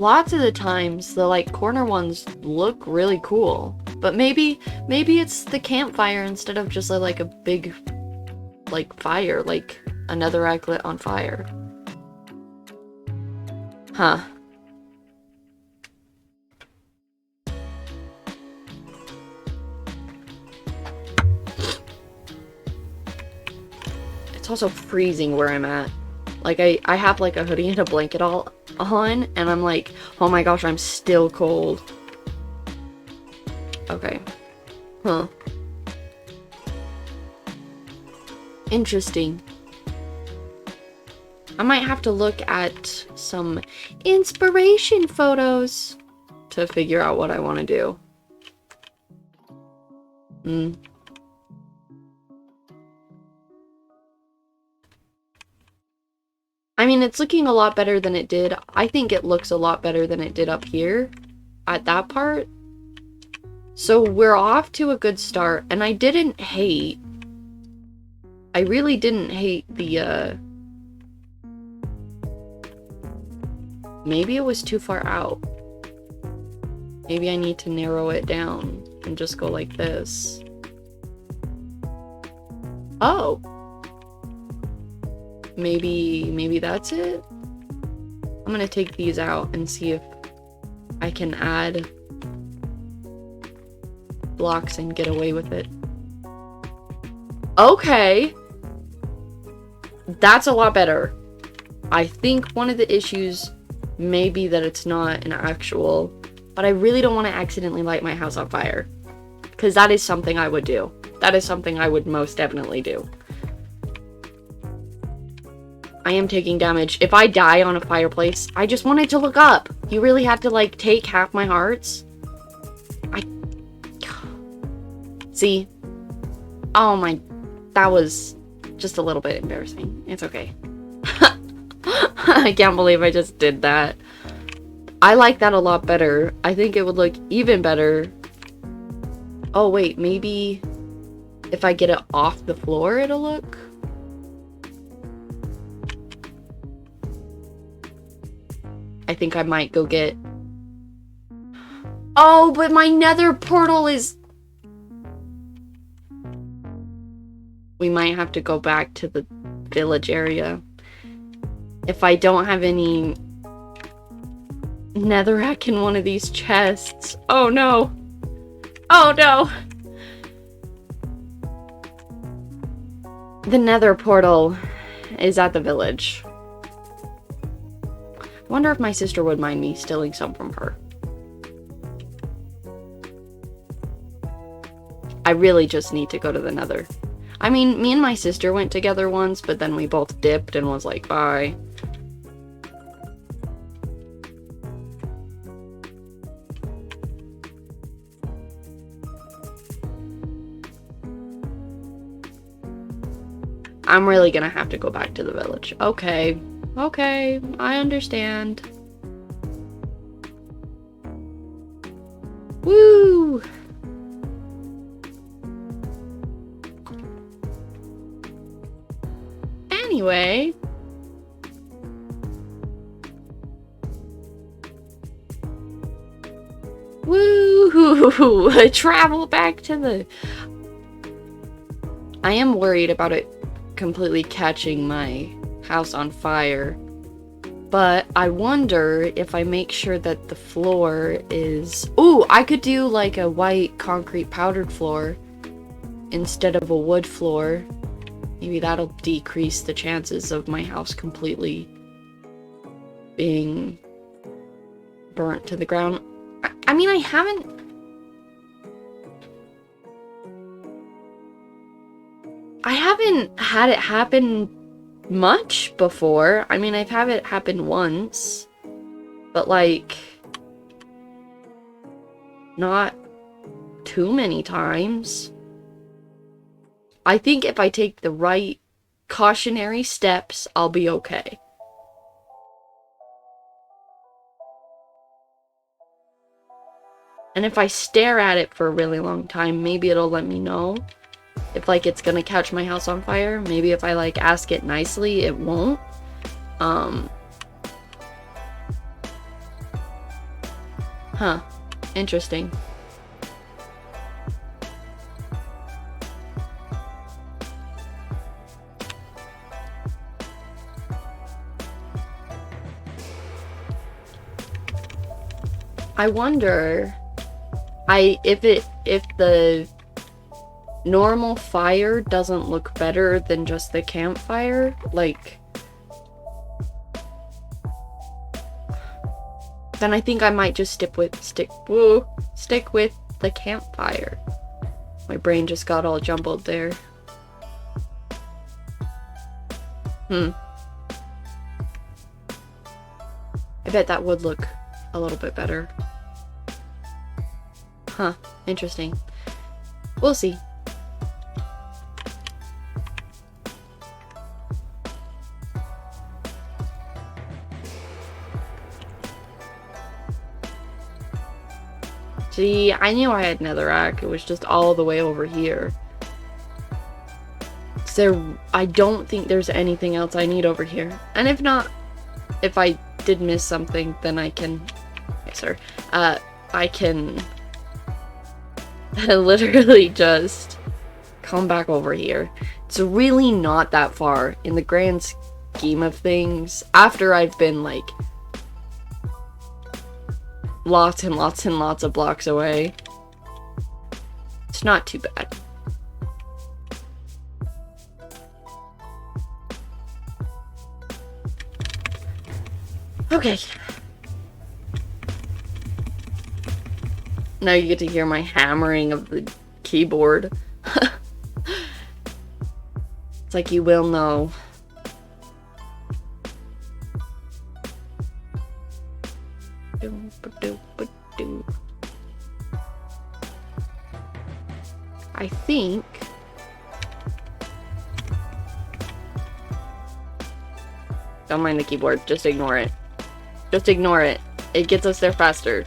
Lots of the times, the, like, corner ones look really cool. But maybe it's the campfire instead of just, like, a big, like, fire. Like, another egg lit on fire. Huh. It's also freezing where I'm at. Like, I have, like, a hoodie and a blanket all on, and I'm like, oh my gosh, I'm still cold. Okay. Huh. Interesting. I might have to look at some inspiration photos to figure out what I want to do. I mean, it's looking a lot better than it did. I think it looks a lot better than it did up here at that part. So we're off to a good start, and I didn't hate. I really didn't hate the, maybe it was too far out. Maybe I need to narrow it down and just go like this. Oh. Maybe that's it? I'm gonna take these out and see if I can add blocks and get away with it. Okay. That's a lot better. I think one of the issues may be that it's not an actual, but I really don't want to accidentally light my house on fire. Because that is something I would do. That is something I would most definitely do. I am taking damage. If I die on a fireplace, I just wanted to look up. You really have to, like, take half my hearts? See? Oh my, that was just a little bit embarrassing. It's okay. I can't believe I just did that. I like that a lot better. I think it would look even better. Oh wait, maybe if I get it off the floor, it'll look... I think I might go get... Oh, but my nether portal is... We might have to go back to the village area. If I don't have any netherrack in one of these chests. Oh no. Oh no. The nether portal is at the village. I wonder if my sister would mind me stealing some from her. I really just need to go to the nether. I mean, me and my sister went together once, but then we both dipped and was like, bye. I'm really gonna have to go back to the village. Okay. Okay, I understand. Woo! Anyway. Woo! Travel back to the... I am worried about it completely catching my house on fire. But I wonder if I make sure that the floor is... Ooh, I could do like a white concrete powdered floor instead of a wood floor. Maybe that'll decrease the chances of my house completely being burnt to the ground. I mean, I haven't had it happen much before. I mean, I've had it happen once, but like not too many times. I think if I take the right cautionary steps, I'll be okay. And if I stare at it for a really long time, maybe it'll let me know if like it's gonna catch my house on fire. Maybe if I like ask it nicely, it won't. Huh. Interesting. I wonder if the normal fire doesn't look better than just the campfire, like, then I think I might just stick with the campfire. My brain just got all jumbled there. I bet that would look a little bit better. Huh, interesting. We'll see. See, I knew I had netherrack. It was just all the way over here. I don't think there's anything else I need over here. And if not, if I did miss something, then I can... Yes, sir. I can literally just come back over here. It's really not that far in the grand scheme of things. After I've been, like, lots and lots and lots of blocks away, it's not too bad. Okay. Now you get to hear my hammering of the keyboard. It's like you will know. I think... Don't mind the keyboard, just ignore it. Just ignore it. It gets us there faster.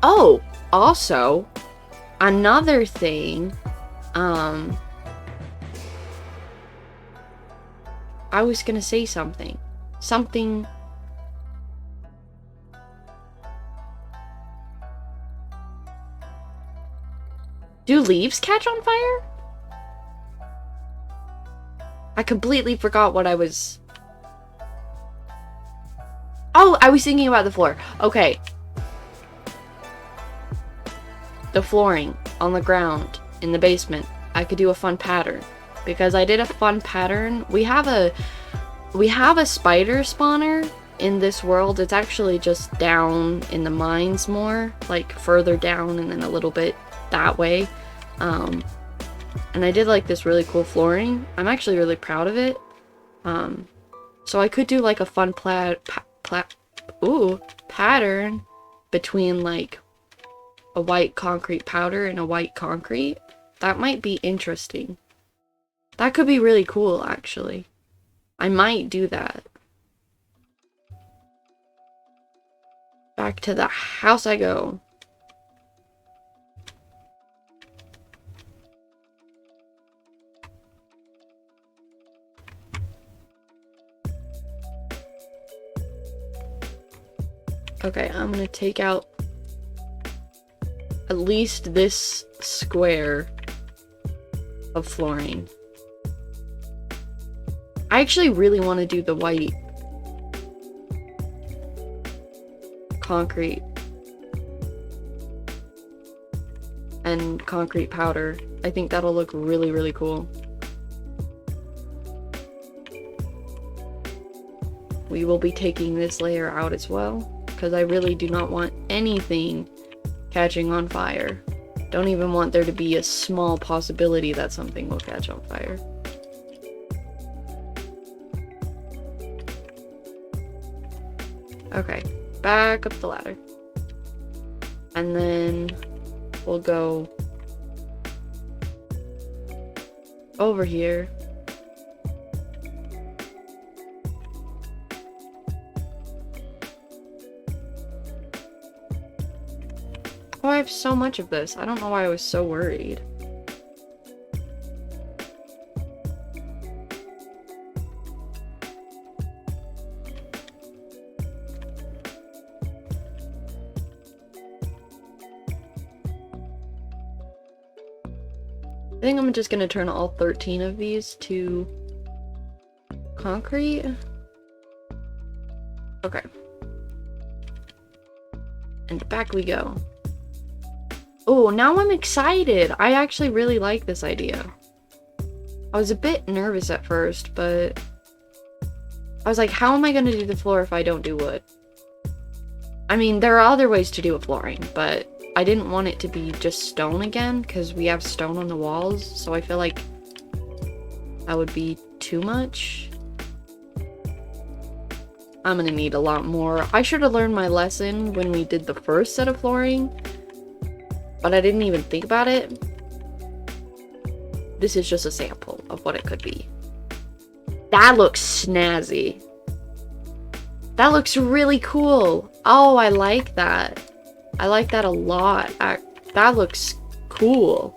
Oh, also, another thing, I was gonna say something. Do leaves catch on fire? I completely forgot what I was... Oh, I was thinking about the floor. Okay. The flooring on the ground in the basement. I could do a fun pattern. Because I did a fun pattern. We have a spider spawner in this world. It's actually just down in the mines more. Like further down and then a little bit that way. And I did like this really cool flooring. I'm actually really proud of it. So I could do like a fun pattern between like a white concrete powder and a white concrete. That might be interesting. That could be really cool, actually. I might do that. Back to the house I go. Okay, I'm gonna take out at least this square of flooring. I actually really want to do the white concrete and concrete powder. I think that'll look really, really cool. We will be taking this layer out as well, because I really do not want anything catching on fire. Don't even want there to be a small possibility that something will catch on fire. Okay, back up the ladder. And then we'll go over here. Oh, I have so much of this. I don't know why I was so worried. I think I'm just gonna turn all 13 of these to concrete. Okay. And back we go. Oh, now I'm excited. I actually really like this idea. I was a bit nervous at first, but I was like, how am I gonna do the floor if I don't do wood? I mean, there are other ways to do a flooring, but I didn't want it to be just stone again, because we have stone on the walls, so I feel like that would be too much. I'm gonna need a lot more. I should have learned my lesson when we did the first set of flooring, but I didn't even think about it. This is just a sample of what it could be. That looks snazzy. That looks really cool. Oh, I like that. I like that a lot. That looks cool.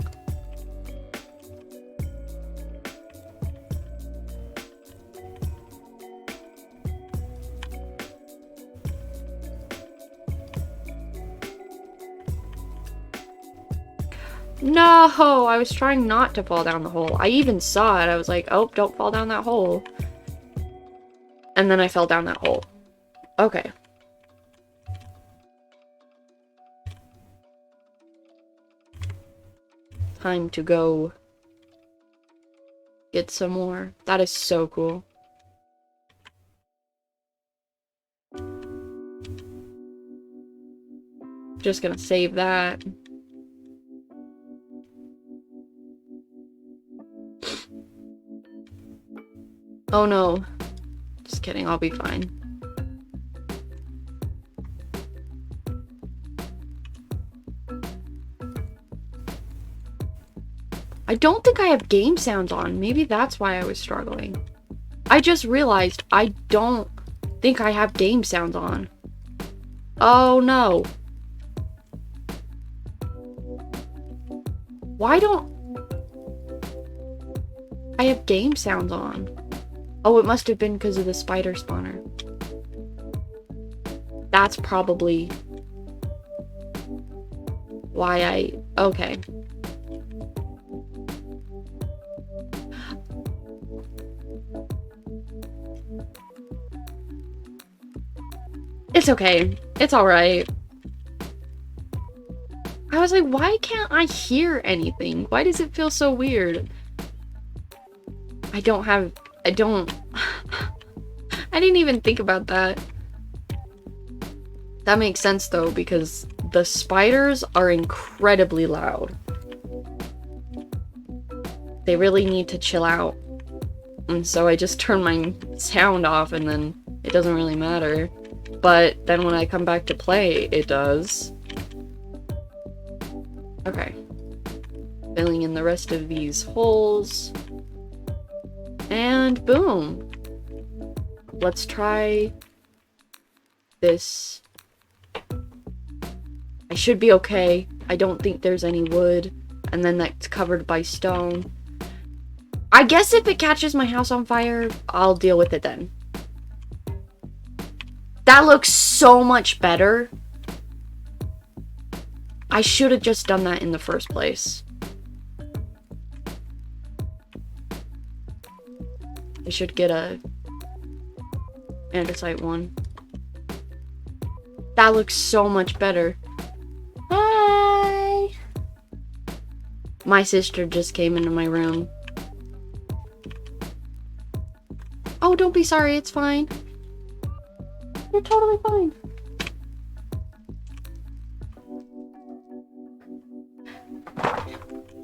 No, I was trying not to fall down the hole. I even saw it. I was like, oh, don't fall down that hole. And then I fell down that hole. Okay. Time to go get some more. That is so cool. Just gonna save that. Oh no. Just kidding, I'll be fine. I don't think I have game sounds on. Maybe that's why I was struggling. I just realized I don't think I have game sounds on. Oh no. Why don't I have game sounds on? Oh, it must have been because of the spider spawner. That's probably why okay. It's okay. It's alright. I was like, why can't I hear anything? Why does it feel so weird? I didn't even think about that. That makes sense though, because the spiders are incredibly loud. They really need to chill out. And so I just turn my sound off and then it doesn't really matter. But then when I come back to play, it does. Okay. Filling in the rest of these holes. And boom. Let's try this. I should be okay. I don't think there's any wood. And then that's covered by stone. I guess if it catches my house on fire, I'll deal with it then. That looks so much better. I should have just done that in the first place. I should get a andesite one. That looks so much better. Hi! My sister just came into my room. Oh, don't be sorry, it's fine. You're totally fine.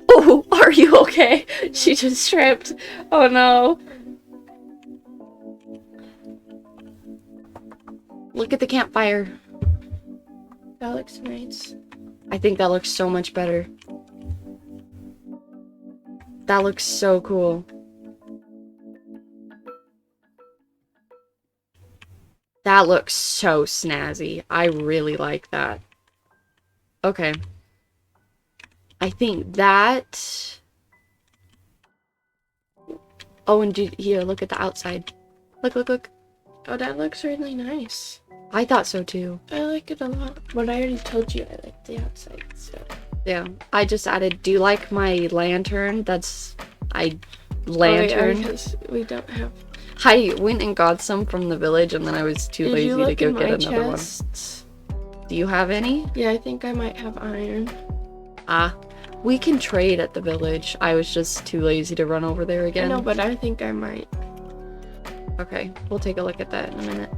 Oh, are you okay? She just tripped. Oh no. Look at the campfire. That looks nice. I think that looks so much better. That looks so cool. That looks so snazzy. I really like that. Okay. I think that... Oh, and here, look at the outside. Look, look, look. Oh, that looks really nice. I thought so too. I like it a lot. But I already told you I like the outside, so... Yeah. I just added, do you like my lantern? Lantern. Because we don't have... I went and got some from the village and then I was too lazy to go get another one. Do you have any? Yeah, I think I might have iron. Ah. We can trade at the village. I was just too lazy to run over there again. I know, but I think I might. Okay, we'll take a look at that in a minute.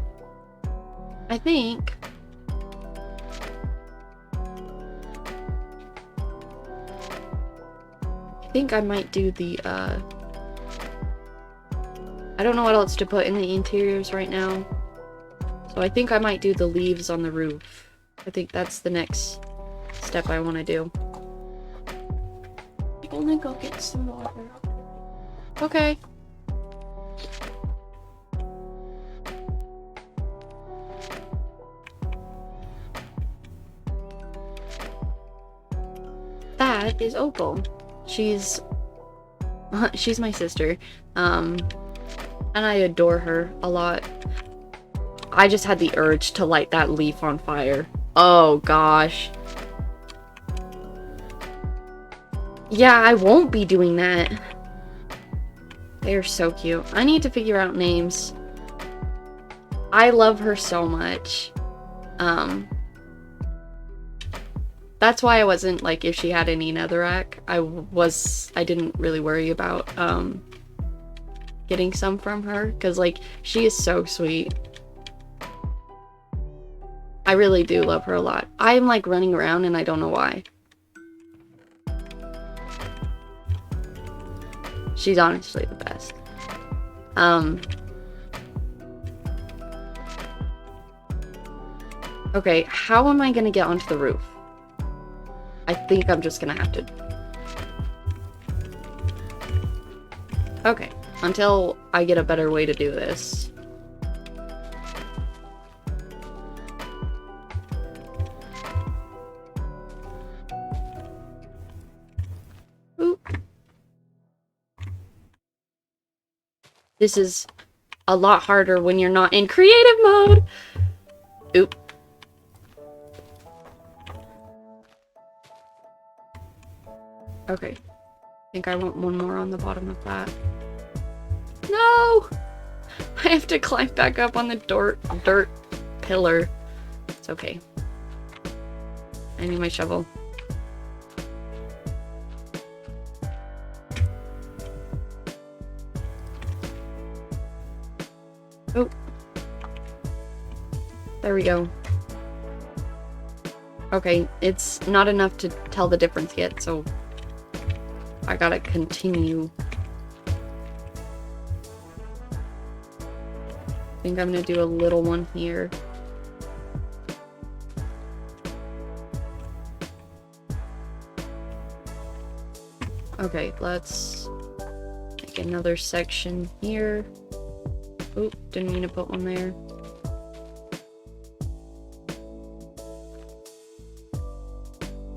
I think... I might do the, I don't know what else to put in the interiors right now. So I think I might do the leaves on the roof. I think that's the next step I want to do. I'm gonna go get some water. Okay. That is Opal. She's my sister. And I adore her a lot. I just had the urge to light that leaf on fire. Oh gosh. Yeah, I won't be doing that. They're so cute. I need to figure out names. I love her so much. That's why I wasn't, like, if she had any netherrack, I didn't really worry about, getting some from her, because, like, she is so sweet. I really do love her a lot. I'm, like, running around and I don't know why. She's honestly the best. Okay, how am I gonna get onto the roof? I think I'm just gonna have to Okay, until I get a better way to do this. Oop. This is a lot harder when you're not in creative mode. Oop. Okay. I think I want one more on the bottom of that. No! I have to climb back up on the dirt pillar. It's okay. I need my shovel. Oh. There we go. Okay, it's not enough to tell the difference yet, so I gotta continue. I think I'm gonna do a little one here. Okay, let's make another section here. Oop, didn't mean to put one there.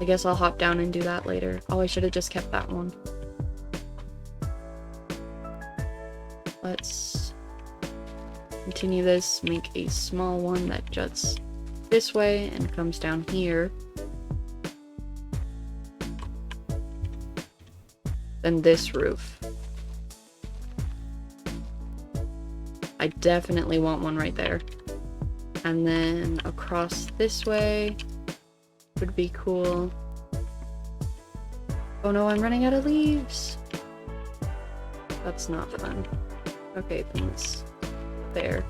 I guess I'll hop down and do that later. Oh, I should have just kept that one. Let's continue this, make a small one that juts this way and comes down here. Then this roof. I definitely want one right there. And then across this way would be cool. Oh no, I'm running out of leaves. That's not fun. Okay, then it's there.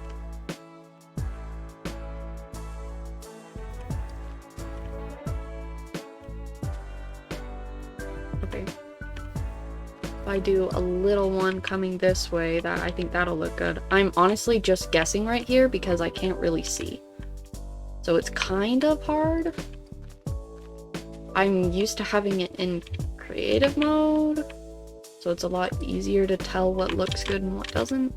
Okay. If I do a little one coming this way, that I think that'll look good. I'm honestly just guessing right here because I can't really see. So it's kind of hard. I'm used to having it in creative mode, so it's a lot easier to tell what looks good and what doesn't.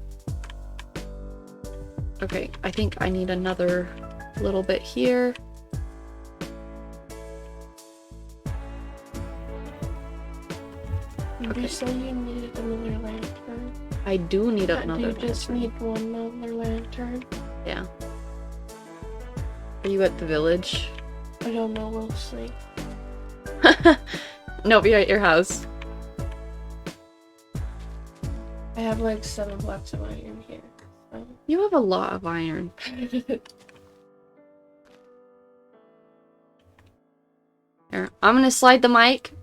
Okay, I think I need another little bit here. Did you say you needed another lantern? I do need another lantern. You just need one other lantern? Yeah. Are you at the village? I don't know, we'll see. No, be at your house. I have like 7 blocks of iron here. So. You have a lot of iron. Here, I'm gonna slide the mic.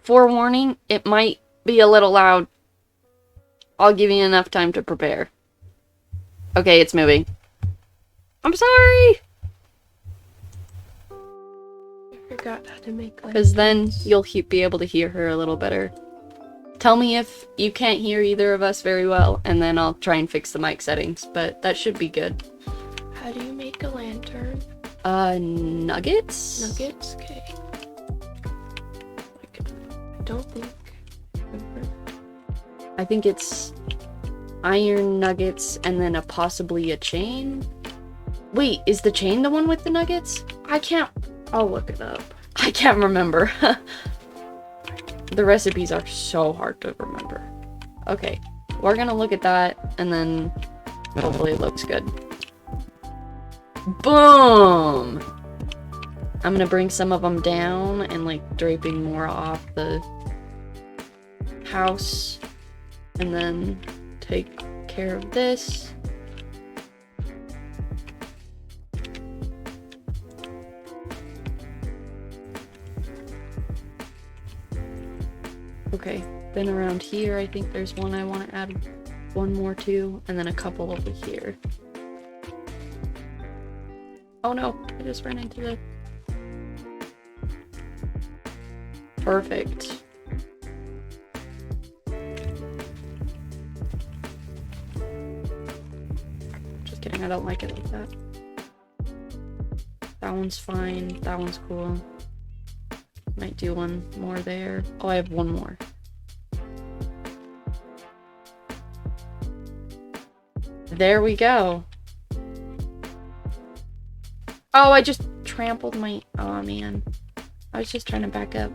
Forewarning, it might be a little loud. I'll give you enough time to prepare. Okay, it's moving. I'm sorry! I forgot how to make like because then you'll be able to hear her a little better. Tell me if you can't hear either of us very well, and then I'll try and fix the mic settings, but that should be good. How do you make a lantern? Nuggets? Nuggets? Okay. Like, I don't think... I think it's iron nuggets and then possibly a chain. Wait, is the chain the one with the nuggets? I can't... I'll look it up. I can't remember. The recipes are so hard to remember. Okay, we're gonna look at that, and then hopefully it looks good. Boom! I'm gonna bring some of them down and like draping more off the house, and then take care of this. Okay, then around here, I think there's one I want to add one more to, and then a couple over here. Oh no, I just ran into the... Perfect. Just kidding, I don't like it like that. That one's fine, that one's cool. Might do one more there. Oh, I have one more. There we go. Oh, I just trampled my... Oh, man. I was just trying to back up.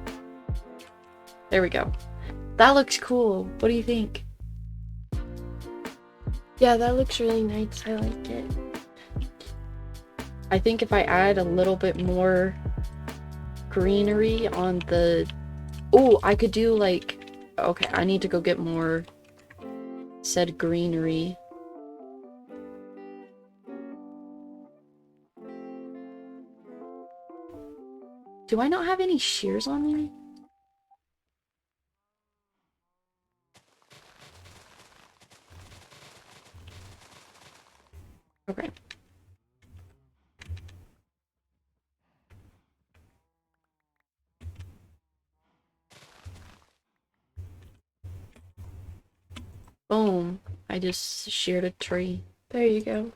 There we go. That looks cool. What do you think? Yeah, that looks really nice. I like it. I think if I add a little bit more greenery on the... Oh, I could do like... Okay, I need to go get more said greenery. Do I not have any shears on me? Okay. Boom. I just sheared a tree. There you go.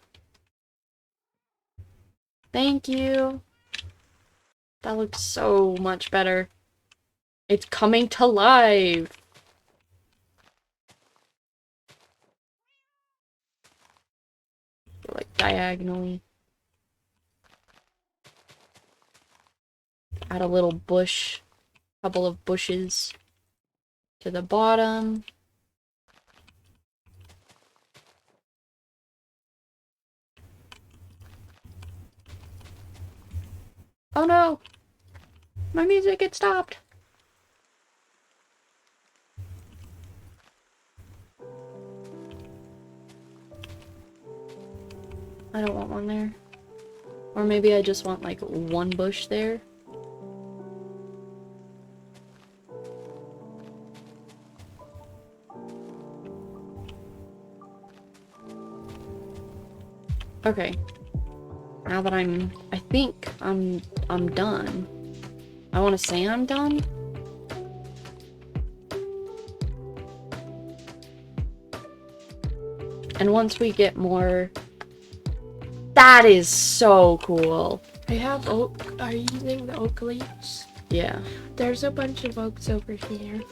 Thank you. That looks so much better. It's coming to life. Like diagonally. Add a little bush. Couple of bushes to the bottom. Oh no! My music, it stopped! I don't want one there. Or maybe I just want like one bush there. Okay. Now that I think I'm done. I want to say I'm done. And once we get more... That is so cool. I have oak. Are you using the oak leaves? Yeah. There's a bunch of oaks over here.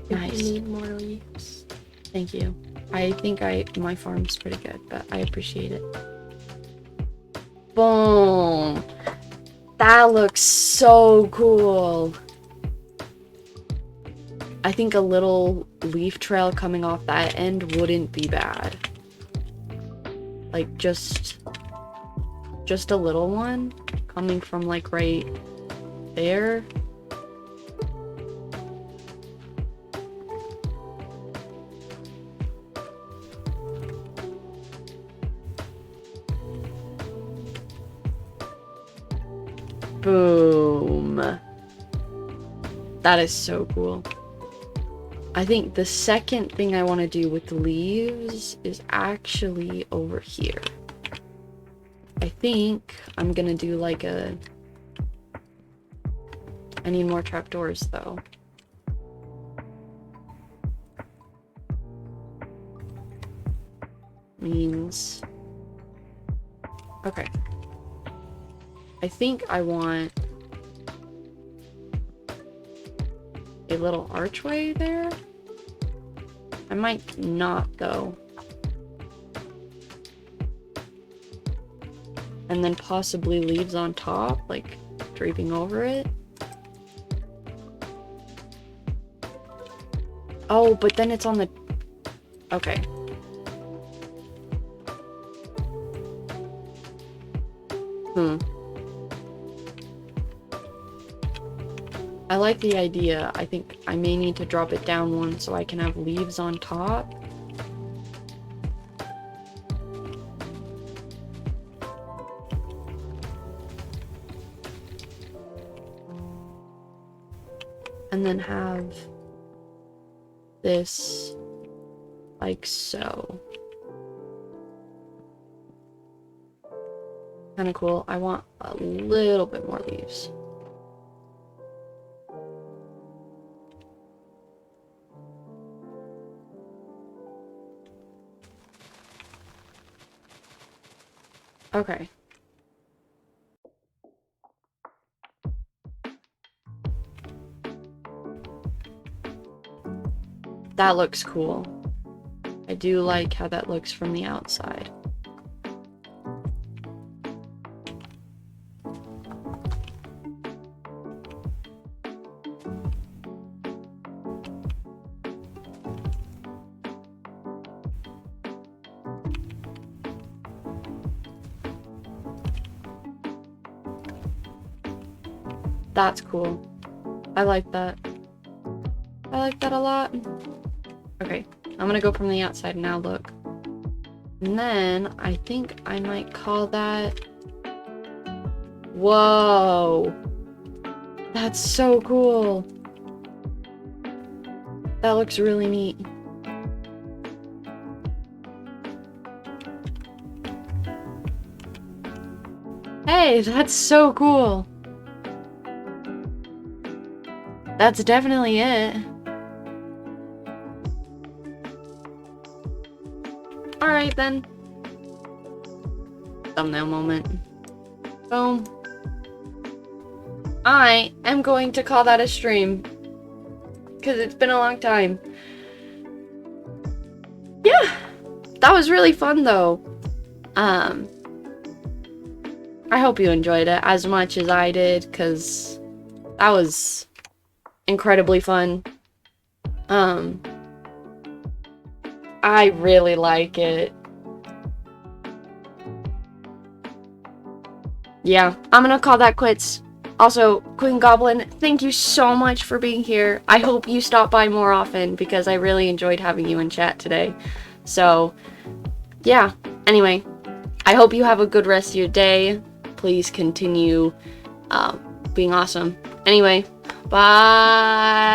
Nice. If you need more leaves. Thank you. I think my farm's pretty good, but I appreciate it. Boom. That looks so cool. I think a little leaf trail coming off that end wouldn't be bad. Like just a little one coming from like right there. Boom. That is so cool. I think the second thing I want to do with the leaves is actually over here. I think I'm gonna do like a... I need more trapdoors though. Means... Okay. I think I want a little archway there. I might not though. And then possibly leaves on top, like draping over it. Oh, but then it's on the... Okay. I like the idea. I think I may need to drop it down one so I can have leaves on top. And then have this like so. Kind of cool. I want a little bit more leaves. Okay. That looks cool. I do like how that looks from the outside. That's cool. I like that. I like that a lot. Okay, I'm gonna go from the outside now, look. And then I think I might call that... Whoa! That's so cool! That looks really neat. Hey, that's so cool! That's definitely it. Alright then. Thumbnail moment. Boom. I am going to call that a stream. Because it's been a long time. Yeah. That was really fun though. I hope you enjoyed it as much as I did, because that was incredibly fun. I really like it. Yeah, I'm gonna call that quits. Also, Queen Goblin, thank you so much for being here. I hope you stop by more often because I really enjoyed having you in chat today. So, yeah. Anyway, I hope you have a good rest of your day. Please continue being awesome. Anyway, bye!